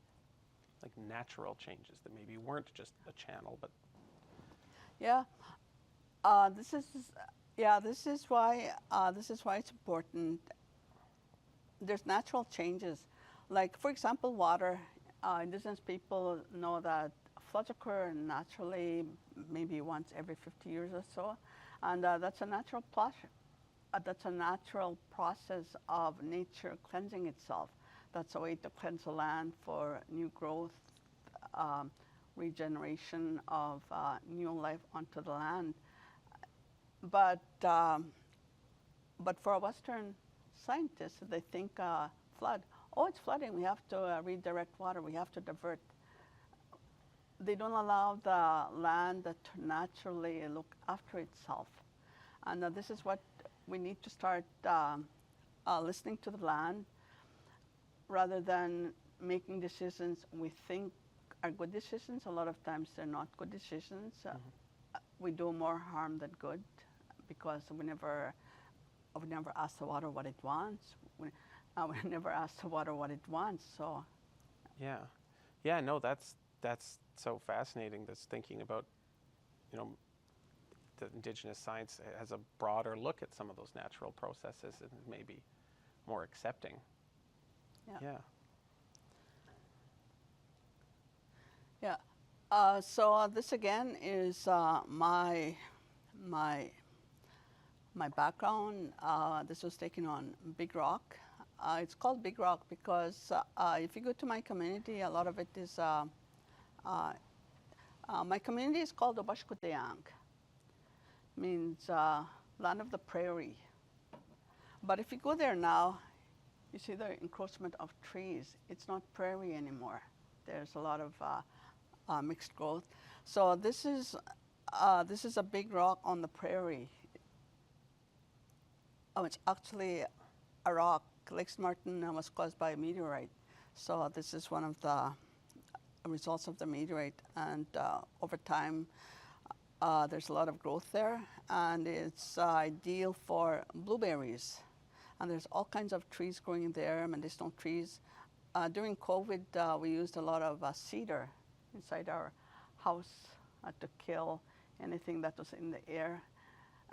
like natural changes that maybe weren't just a channel, but Yeah, this is why it's important. There's natural changes, like for example, water. Indigenous people know that floods occur naturally, maybe once every 50 years or so, and that's a natural that's a natural process of nature cleansing itself. That's a way to cleanse the land for new growth, regeneration of new life onto the land. But for a Western scientists, they think flood. Oh, it's flooding. We have to redirect water. We have to divert. They don't allow the land to naturally look after itself. And this is what we need to start listening to the land rather than making decisions we think are good decisions. A lot of times they're not good decisions. We do more harm than good because we never ask the water what it wants. We never ask the water what it wants. So, yeah, no, that's so fascinating. That's thinking about, the Indigenous science has a broader look at some of those natural processes and maybe more accepting. So this again is my background. This was taken on Big Rock. It's called Big Rock because if you go to my community, a lot of it is, my community is called Obashkuteyang, means land of the prairie. But if you go there now, you see the encroachment of trees. It's not prairie anymore. There's a lot of mixed growth. So this is a big rock on the prairie. It's actually a rock. Lake Martin was caused by a meteorite. So this is one of the results of the meteorite. And over time, there's a lot of growth there. And it's ideal for blueberries. And there's all kinds of trees growing there, medicinal trees. During COVID, we used a lot of cedar inside our house to kill anything that was in the air.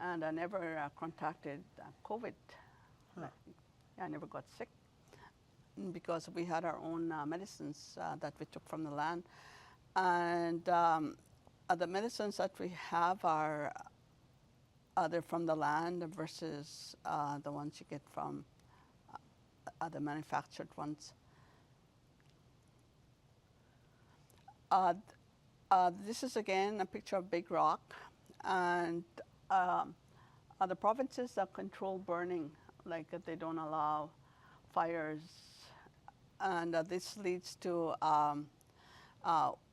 And I never contracted COVID. I never got sick because we had our own medicines that we took from the land. And the medicines that we have are they're from the land versus the ones you get from the manufactured ones. This is again a picture of Big Rock, and the provinces that control burning, like they don't allow fires, and this leads to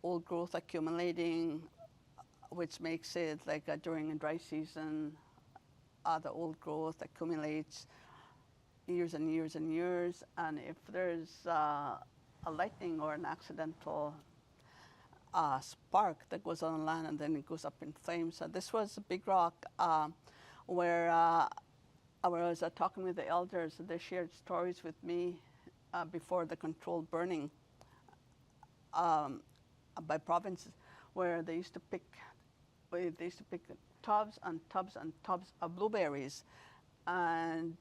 old growth accumulating, which makes it like during a dry season, the old growth accumulates years and years and years, and if there's a lightning or an accidental spark that goes on land and then it goes up in flames. So this was a Big Rock where I was talking with the elders. They shared stories with me before the controlled burning by provinces, where they used to pick tubs and tubs and tubs of blueberries, and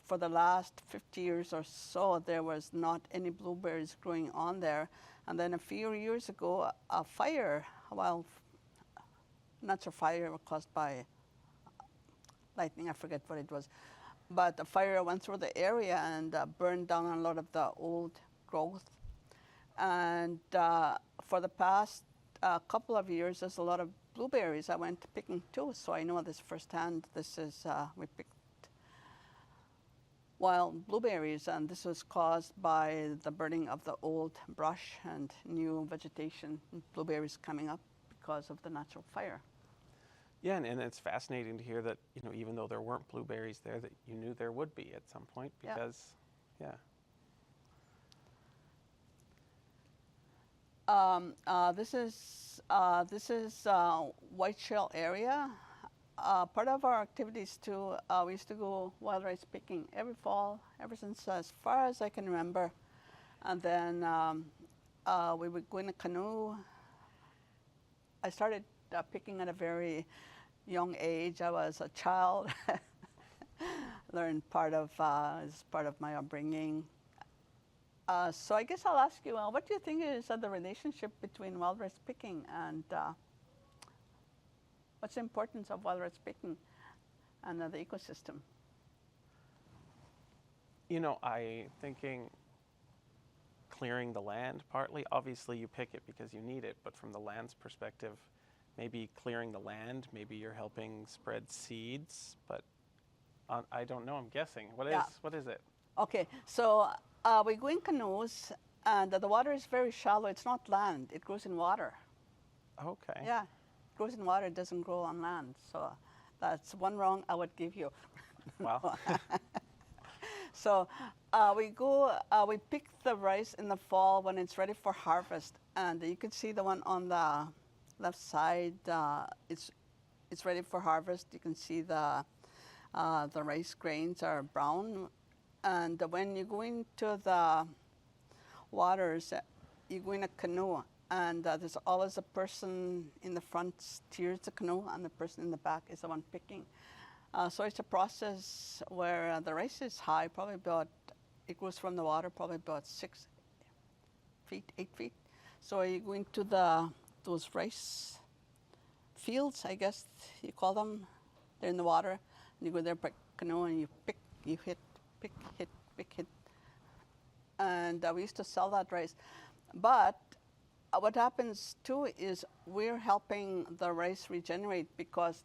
for the last 50 years or so, there was not any blueberries growing on there. And then a few years ago, a fire, well, natural fire caused by lightning, I forget what it was, but a fire went through the area and burned down a lot of the old growth. And for the past couple of years, there's a lot of blueberries. I went picking too, so I know this firsthand. This is, we picked wild blueberries, and this was caused by the burning of the old brush and new vegetation, blueberries coming up because of the natural fire. Yeah, and it's fascinating to hear that, even though there weren't blueberries there, that you knew there would be at some point Yeah. because, yeah. This is White Shell area. Part of our activities too, we used to go wild rice picking every fall, ever since as far as I can remember. And then we would go in a canoe. I started picking at a very young age. I was a child. Learned as part of my upbringing. So I guess I'll ask you, what do you think is the relationship between wild rice picking and what's the importance of wild rice picking and the ecosystem? I thinking clearing the land partly. Obviously, you pick it because you need it, but from the land's perspective, maybe clearing the land, maybe you're helping spread seeds, but I don't know. I'm guessing. What is it? Okay, so we go in canoes, and the water is very shallow. It's not land. It grows in water. Okay. Yeah, it grows in water. It doesn't grow on land. So that's one wrong I would give you. Wow. So we pick the rice in the fall when it's ready for harvest, and you can see the one on the left side. It's ready for harvest. You can see the rice grains are brown, and when you go into the waters, you go in a canoe, and there's always a person in the front steers the canoe, and the person in the back is the one picking. So it's a process where the rice is high, it goes from the water probably about 6 feet, 8 feet. So you go into those rice fields, I guess you call them. They're in the water, and you go there by canoe and you pick, you hit, pick, hit, pick, hit. And we used to sell that rice. But what happens too is we're helping the rice regenerate because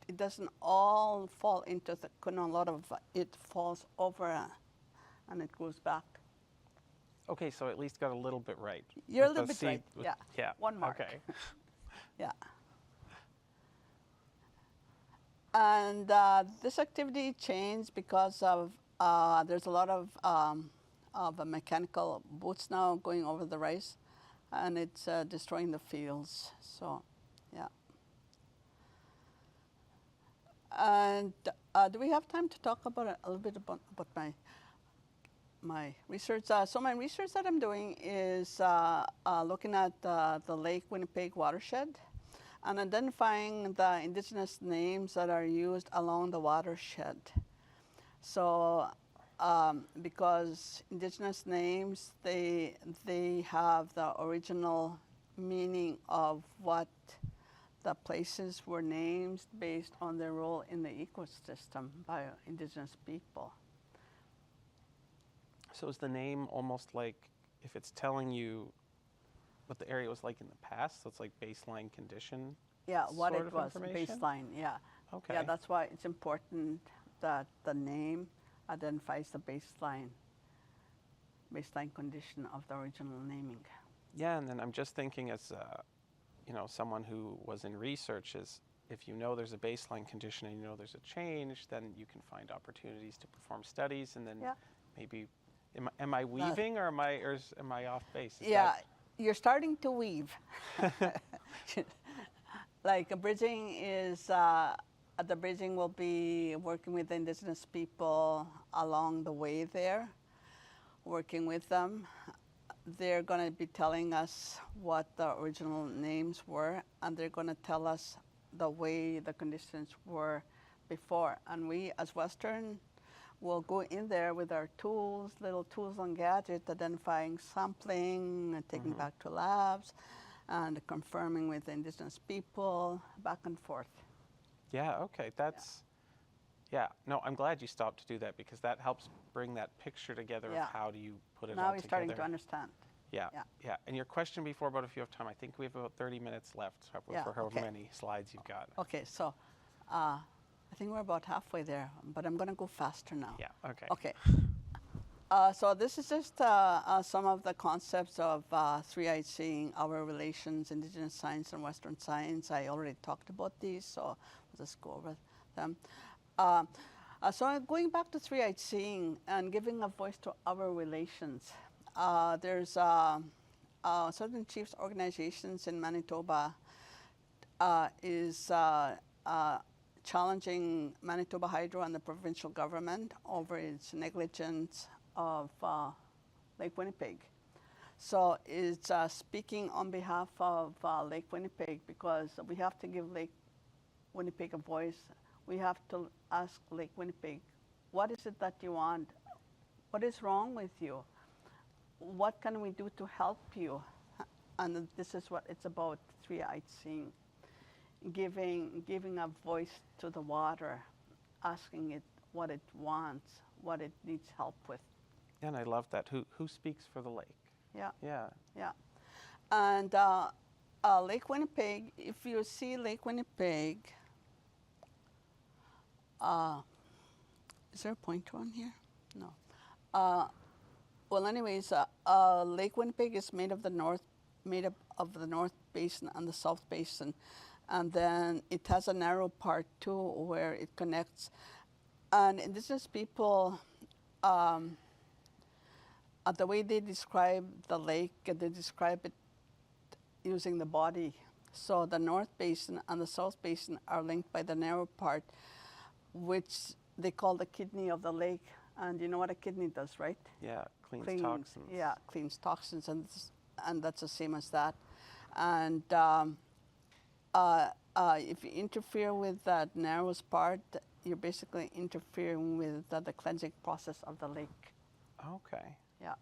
it doesn't all fall into the canoe. A lot of it falls over and it goes back. Okay, so at least got a little bit right. You're a little bit right, yeah. Yeah. One mark. Okay. Yeah. And this activity changed because of there's a lot of mechanical boats now going over the rice, and it's destroying the fields. So, yeah. And do we have time to talk about a little bit about my research? So my research that I'm doing is looking at the Lake Winnipeg watershed and identifying the indigenous names that are used along the watershed. So because indigenous names, they have the original meaning of what the places were named based on their role in the ecosystem by indigenous people. So is the name almost like if it's telling you what the area was like in the past, so it's like baseline condition? Yeah, what sort it of was, information? baseline, yeah. Okay. Yeah, that's why it's important that the name identifies the baseline condition of the original naming. Yeah, and then I'm just thinking as someone who was in research is if you know there's a baseline condition and you know there's a change, then you can find opportunities to perform studies, and then maybe am I weaving or am I off base? You're starting to weave. Like a bridging is the bridging will be working with the indigenous people along the way there, working with them. They're going to be telling us what the original names were, and they're going to tell us the way the conditions were before. And we, as Western, will go in there with our tools, little tools and gadgets, identifying sampling, and taking back to labs, and confirming with the indigenous people, back and forth. Yeah, okay, that's, no, I'm glad you stopped to do that because that helps bring that picture together of how do you put it all together. Now we're starting to understand. Yeah. And your question before about if you have time, I think we have about 30 minutes left for however many slides you've got. Okay, so I think we're about halfway there, but I'm going to go faster now. Yeah, okay. Okay. So this is just some of the concepts of three-eyed seeing, our relations, Indigenous science and Western science. I already talked about these, so I'll just go over them. So going back to three-eyed seeing and giving a voice to our relations, there's certain chiefs organizations in Manitoba is challenging Manitoba Hydro and the provincial government over its negligence of Lake Winnipeg. So it's speaking on behalf of Lake Winnipeg, because we have to give Lake Winnipeg a voice. We have to ask Lake Winnipeg, what is it that you want? What is wrong with you? What can we do to help you? And this is what it's about, three-eyed seeing. Giving a voice to the water, asking it what it wants, what it needs help with. And I love that. Who speaks for the lake? Yeah. Yeah. Yeah. And Lake Winnipeg, if you see Lake Winnipeg, is there a pointer on here? No. Well, anyways, Lake Winnipeg is made up of the North Basin and the South Basin. And then it has a narrow part too where it connects. And Indigenous people, the way they describe the lake, they describe it using the body. So the North Basin and the South Basin are linked by the narrow part, which they call the kidney of the lake. And you know what a kidney does, right? Yeah, cleans toxins. Yeah, cleans toxins, and that's the same as that. And if you interfere with that narrowest part, you're basically interfering with the cleansing process of the lake. Okay. Yeah.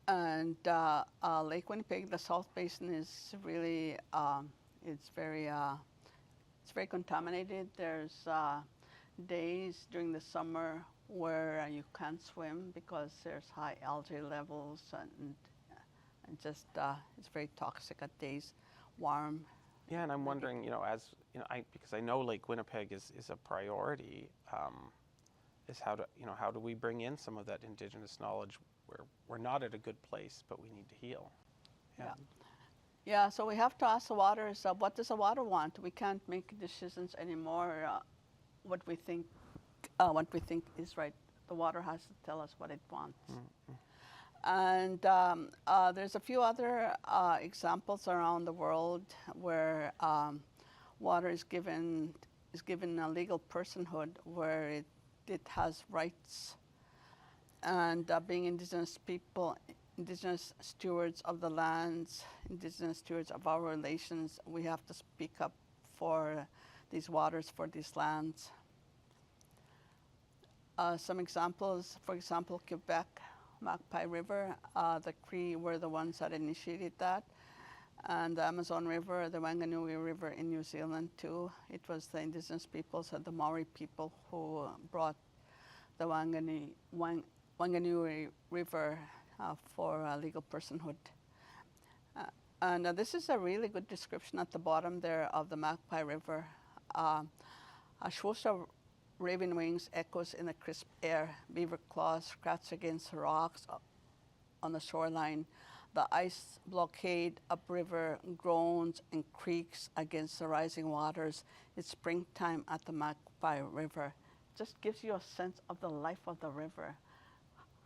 And Lake Winnipeg, the South Basin, is really it's very contaminated. There's days during the summer where you can't swim because there's high algae levels, and just it's very toxic at days, warm. Yeah, and I'm wondering, because I know Lake Winnipeg is a priority, is how do we bring in some of that Indigenous knowledge where we're not at a good place, but we need to heal. Yeah. Yeah, so we have to ask the waters, what does the water want? We can't make decisions anymore what we think is right. The water has to tell us what it wants. Mm-hmm. And there's a few other examples around the world where water is given a legal personhood, where it has rights. And being Indigenous people, Indigenous stewards of the lands, Indigenous stewards of our relations, we have to speak up for these waters, for these lands. Some examples, for example, Quebec, Magpie River, the Cree were the ones that initiated that. And the Amazon River, the Wanganui River in New Zealand too. It was the Indigenous peoples and the Maori people who brought the Wanganui River for legal personhood. And this is a really good description at the bottom there of the Magpie River. Ashwosha raven wings echoes in the crisp air. Beaver claws scratch against the rocks on the shoreline. The ice blockade upriver groans and creaks against the rising waters. It's springtime at the Magpie River. Just gives you a sense of the life of the river,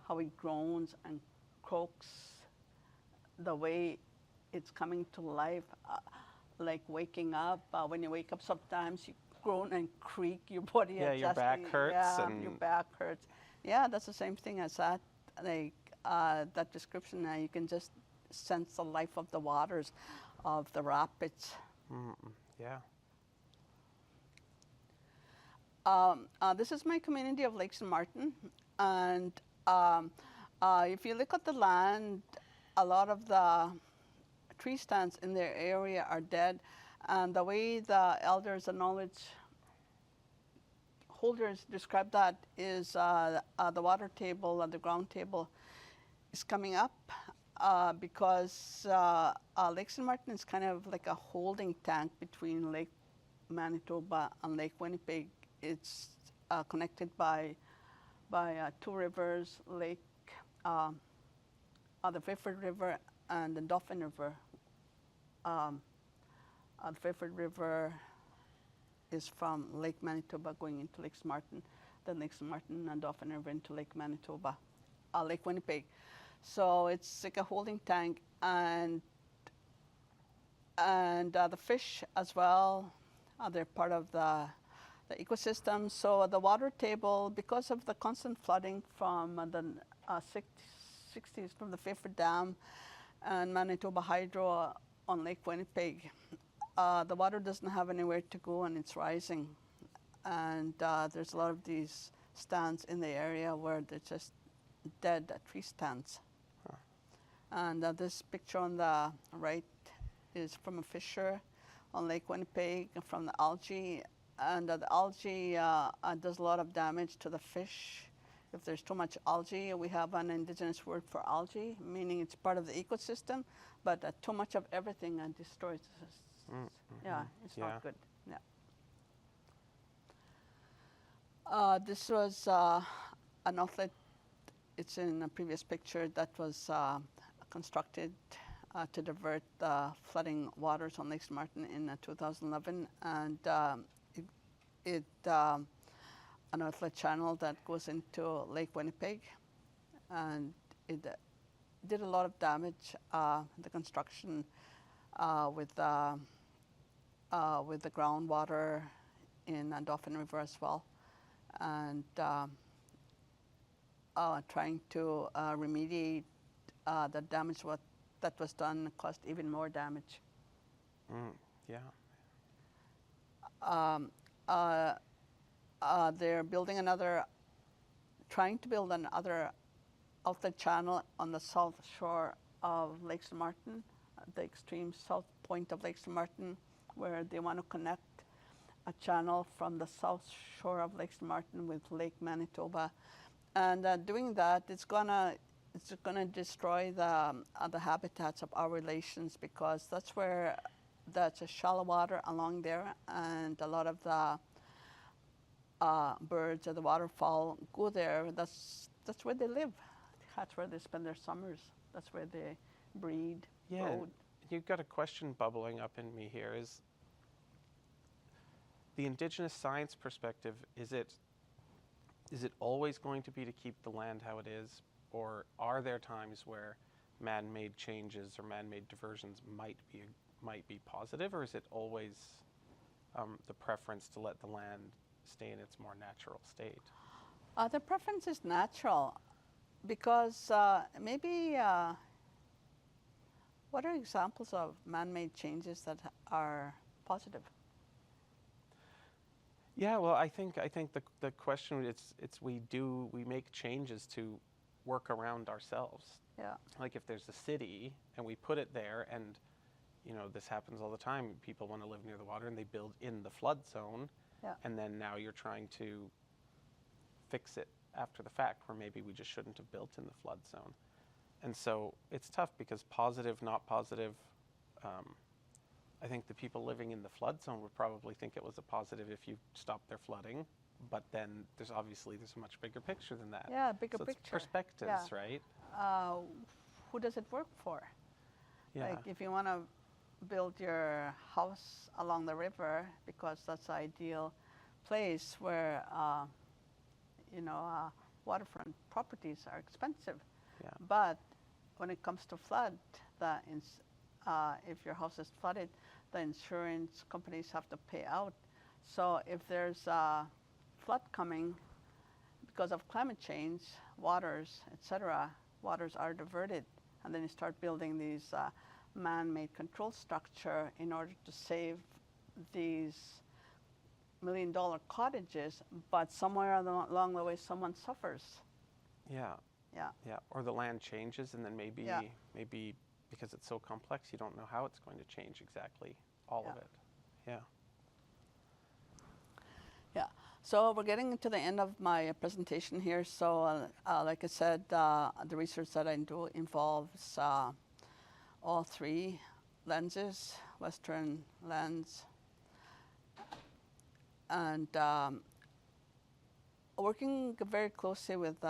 how it groans and croaks, the way it's coming to life, like waking up. When you wake up, sometimes you groan and creak, your body adjusting. Your back hurts. Yeah, your back hurts. Yeah, that's the same thing as that. Like that description, you can just sense the life of the waters, of the rapids. Yeah. This is my community of Lakes and Martin, and if you look at the land, a lot of the tree stands in their area are dead, and the way the elders and knowledge holders describe that is the water table and the ground table is coming up because Lakes and Martin is kind of like a holding tank between Lake Manitoba and Lake Winnipeg. It's connected by two rivers, lake, the Fairford River and the Dauphin River. The Fairford River is from Lake Manitoba going into Lake Martin, then Lake Martin and Dauphin River into Lake Manitoba, Lake Winnipeg. So it's like a holding tank, and the fish as well, they're part of the ecosystem. So the water table, because of the constant flooding from the 60s from the Fairford Dam and Manitoba Hydro on Lake Winnipeg, the water doesn't have anywhere to go and it's rising. And there's a lot of these stands in the area where they're just dead tree stands. Huh. And this picture on the right is from a fisher on Lake Winnipeg from the algae. And the algae does a lot of damage to the fish. If there's too much algae, we have an indigenous word for algae, meaning it's part of the ecosystem, but too much of everything destroys. Yeah, it's not good. Yeah. This was an outlet. It's in a previous picture that was constructed to divert the flooding waters on Lake Martin in 2011, and an outlet channel that goes into Lake Winnipeg, and it did a lot of damage. The construction with the groundwater in Dauphin River as well, and trying to remediate the damage that was done caused even more damage. Yeah. They're trying to build another outlet channel on the south shore of Lake St. Martin, the extreme south point of Lake St. Martin, where they want to connect a channel from the south shore of Lake St. Martin with Lake Manitoba. And doing that, it's gonna destroy the habitats of our relations, because that's a shallow water along there, and a lot of the birds and the waterfowl go there. That's where they live. That's where they spend their summers. That's where they breed. Yeah, you've got a question bubbling up in me here. Is the Indigenous science perspective, is it always going to be to keep the land how it is, or are there times where man-made changes or man-made diversions might be positive, or is it always the preference to let the land stay in its more natural state? The preference is natural, because maybe what are examples of man-made changes that are positive? Yeah, well, I think the question it's we make changes to work around ourselves. Yeah. Like if there's a city and we put it there, and this happens all the time. People want to live near the water and they build in the flood zone. Yeah. And then now you're trying to fix it after the fact, where maybe we just shouldn't have built in the flood zone. And so it's tough, because positive, not positive. I think the people living in the flood zone would probably think it was a positive if you stopped their flooding, but then there's a much bigger picture than that. Yeah, bigger so picture. It's perspectives, yeah. Right? Who does it work for? Yeah. Like if you want to build your house along the river, because that's the ideal place where waterfront properties are expensive. Yeah. But when it comes to flood, if your house is flooded, the insurance companies have to pay out. So if there's a flood coming because of climate change, waters, etc., waters are diverted, and then you start building these man-made control structure in order to save these million-dollar cottages, but somewhere along the way someone suffers. Yeah. Yeah. Yeah. Or the land changes, and then maybe because it's so complex, you don't know how it's going to change exactly all of it. Yeah. Yeah. So we're getting to the end of my presentation here. So like I said, the research that I do involves all three lenses: Western lens, and working very closely with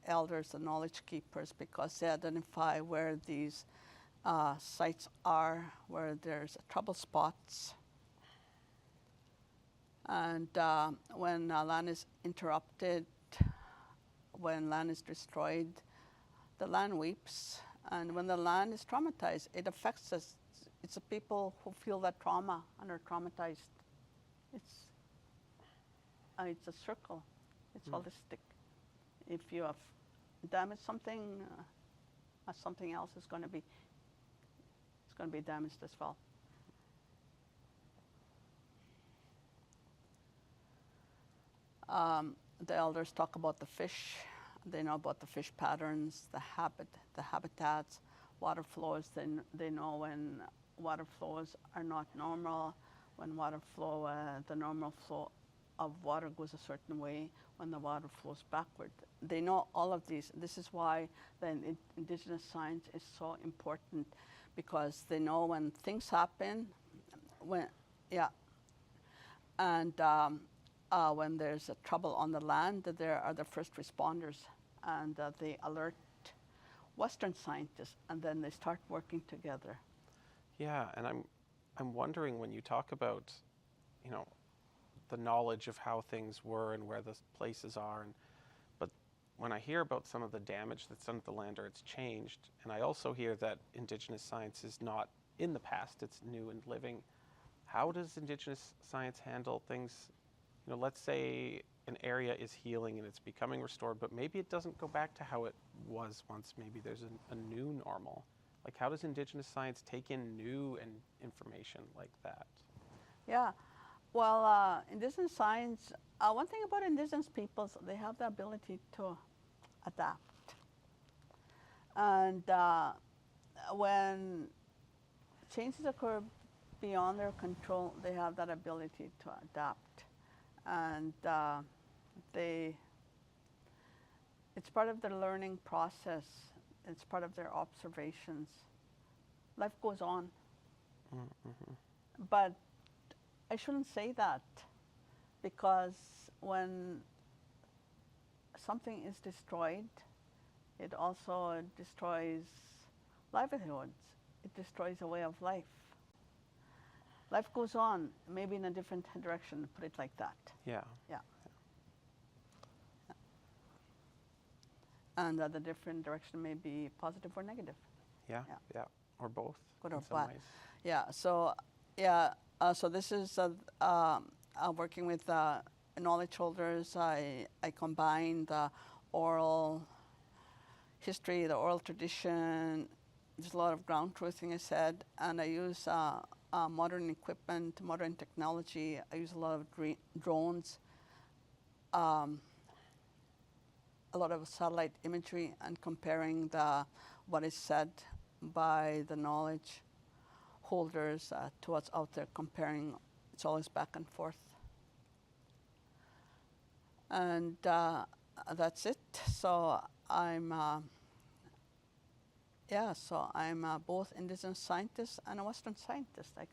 elders and knowledge keepers, because they identify where these sites are, where there's trouble spots. And when land is interrupted, when land is destroyed, the land weeps. And when the land is traumatized, it affects us. It's the people who feel that trauma and are traumatized. It's a circle. It's holistic. If you have damaged something, something else is going to be damaged as well. The elders talk about the fish. They know about the fish patterns, the habitats, water flows. They know when water flows are not normal, when water flow, the normal flow of water goes a certain way, when the water flows backward. They know all of these. This is why the Indigenous science is so important, because they know when things happen, when there's a trouble on the land, there are the first responders, and they alert Western scientists, and then they start working together. Yeah, and I'm wondering, when you talk about, the knowledge of how things were and where the places are, but when I hear about some of the damage that's done to the land, or it's changed, and I also hear that Indigenous science is not in the past, it's new and living. How does Indigenous science handle things? Let's say an area is healing and it's becoming restored, but maybe it doesn't go back to how it was once. Maybe there's a new normal. Like, how does Indigenous science take in new information like that? Yeah, well, Indigenous science, one thing about Indigenous peoples, they have the ability to adapt. And when changes occur beyond their control, they have that ability to adapt. And it's part of their learning process. It's part of their observations. Life goes on. Mm-hmm. But I shouldn't say that, because when something is destroyed, it also destroys livelihoods. It destroys a way of life. Life goes on, maybe in a different direction, put it like that. Yeah. Yeah. And the different direction may be positive or negative. Yeah. Or both. Good or in some bad. ways. Yeah, so this is working with knowledge holders. I combine the oral history, the oral tradition. There's a lot of ground truthing, I said, and I use modern equipment, modern technology. I use a lot of drones, a lot of satellite imagery, and comparing what is said by the knowledge holders to what's out there, comparing. It's always back and forth. And that's it. So I'm both Indigenous scientist and a Western scientist. I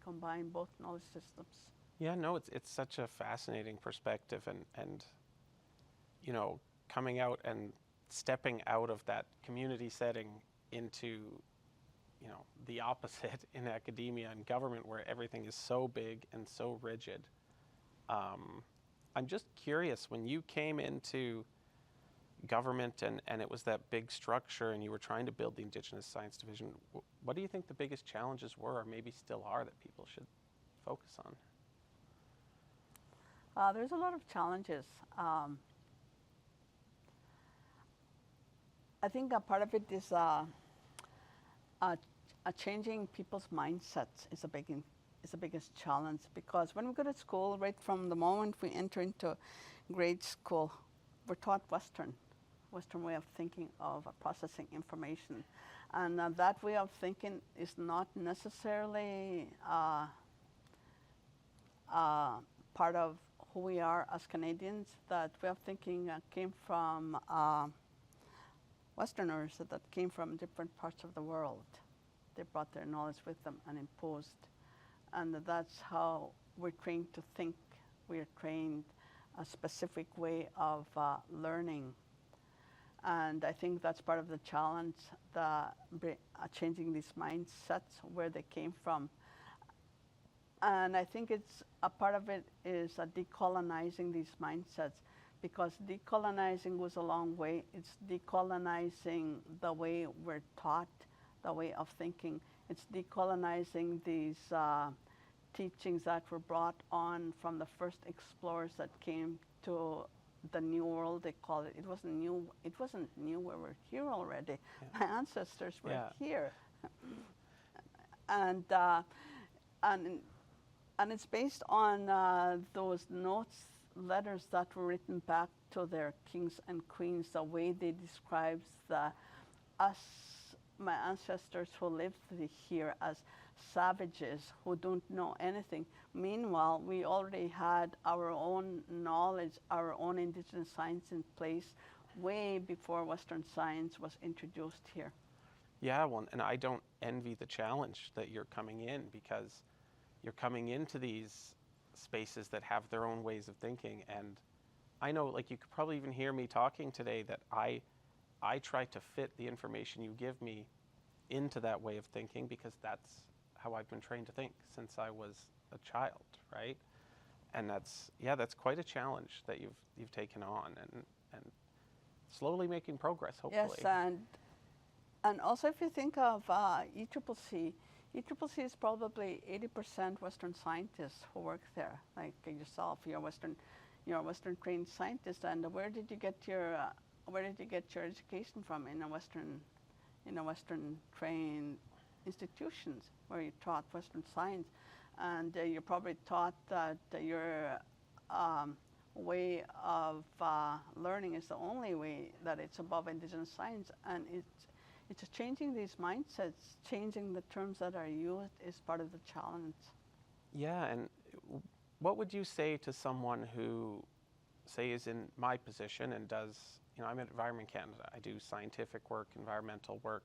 combine both knowledge systems. Yeah, no, it's such a fascinating perspective, and coming out and stepping out of that community setting into the opposite in academia and government, where everything is so big and so rigid. I'm just curious, when you came into government and it was that big structure and you were trying to build the Indigenous Science Division, what do you think the biggest challenges were, or maybe still are, that people should focus on? There's a lot of challenges. I think a part of it is changing people's mindsets is the biggest challenge, because when we go to school, right from the moment we enter into grade school, we're taught Western way of thinking, of processing information. And that way of thinking is not necessarily part of who we are as Canadians. That way of thinking came from Westerners that came from different parts of the world. They brought their knowledge with them and imposed. And that's how we're trained to think. We are trained a specific way of learning. And I think that's part of the challenge, changing these mindsets, where they came from. And I think it's a part of it is decolonizing these mindsets, because decolonizing goes a long way. It's decolonizing the way we're taught, the way of thinking. It's decolonizing these teachings that were brought on from the first explorers that came to the New World, they call it. It wasn't new. It wasn't new. We were here already. Yeah. My ancestors were here, and it's based on those notes, letters that were written back to their kings and queens. The way they describe my ancestors who lived here, as savages who don't know anything. Meanwhile, we already had our own knowledge, our own indigenous science in place way before Western science was introduced here. Yeah, well, and I don't envy the challenge that you're coming in, because you're coming into these spaces that have their own ways of thinking. And I know, like, you could probably even hear me talking today, that I try to fit the information you give me into that way of thinking, because that's how I've been trained to think since I was a child, right? And that's quite a challenge that you've taken on, and slowly making progress, hopefully. Yes, and also if you think of ECCC is probably 80% Western scientists who work there, like yourself. You're a Western trained scientist, and where did you get your education from? In a Western trained institutions where you taught Western science, and you're probably taught that your way of learning is the only way, that it's above Indigenous science. And it's changing these mindsets, changing the terms that are used is part of the challenge. Yeah, and what would you say to someone who, say, is in my position and does, I'm at Environment Canada, I do scientific work, environmental work,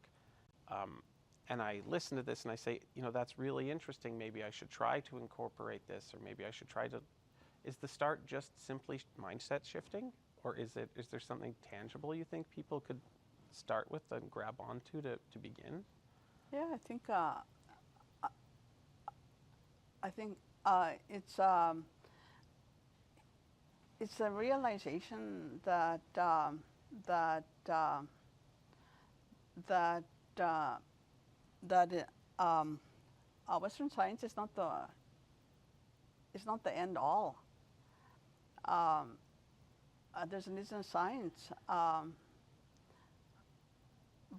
and I listen to this and I say, that's really interesting, maybe I should try to incorporate this, or maybe I should try to, is the start just simply mindset shifting, or is there something tangible you think people could start with and grab onto to begin? Yeah, I think it's a realization that Western science is not the end all. There's Indigenous science,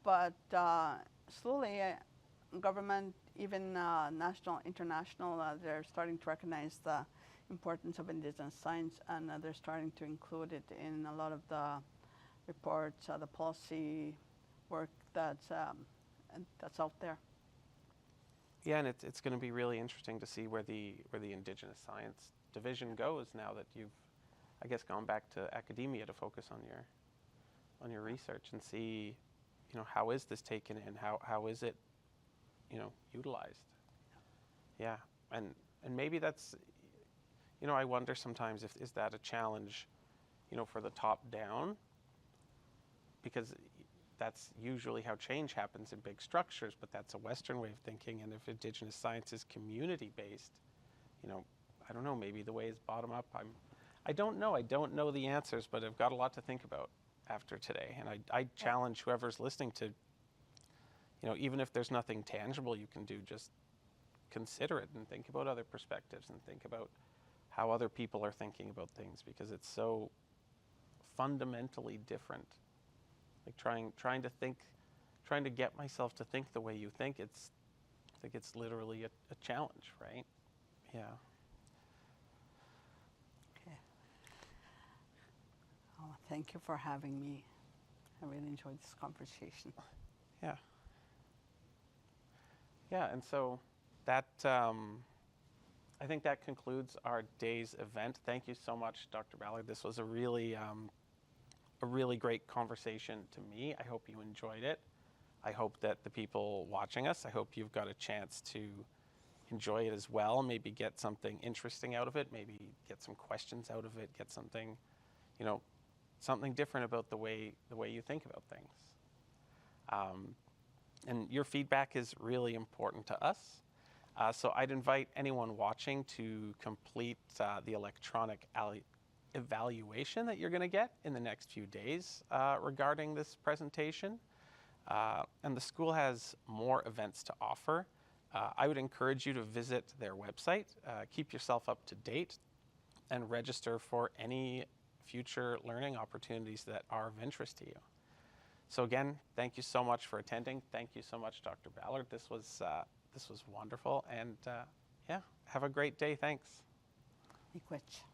but slowly, government, even national, international, they're starting to recognize the importance of Indigenous science, and they're starting to include it in a lot of the reports, the policy work that's out there. Yeah, and it's going to be really interesting to see where the Indigenous science division goes now that you've, I guess, gone back to academia to focus on your research and see, how is this taken in? How is it, utilized? Yeah, and maybe that's, I wonder sometimes is that a challenge, for the top down, because that's usually how change happens in big structures, but that's a Western way of thinking. And if Indigenous science is community-based, I don't know, maybe the way is bottom up. I don't know. I don't know the answers, but I've got a lot to think about after today. And I challenge whoever's listening to, even if there's nothing tangible you can do, just consider it and think about other perspectives and think about how other people are thinking about things, because it's so fundamentally different. Like trying to get myself to think the way you think, I think it's literally a challenge, right? Yeah. Okay. Oh, thank you for having me. I really enjoyed this conversation. Yeah. Yeah, and so that, I think that concludes our day's event. Thank you so much, Dr. Ballard. This was a really great conversation to me. I hope you enjoyed it. I hope that the people watching us, I hope you've got a chance to enjoy it as well, maybe get something interesting out of it, maybe get some questions out of it, get something, you know, something different about the way you think about things. And your feedback is really important to us. So I'd invite anyone watching to complete the electronic evaluation that you're going to get in the next few days regarding this presentation. And the school has more events to offer. I would encourage you to visit their website, keep yourself up to date, and register for any future learning opportunities that are of interest to you. So again, thank you so much for attending. Thank you so much, Dr. Ballard. This was wonderful, and yeah, have a great day. Thanks. Miigwech.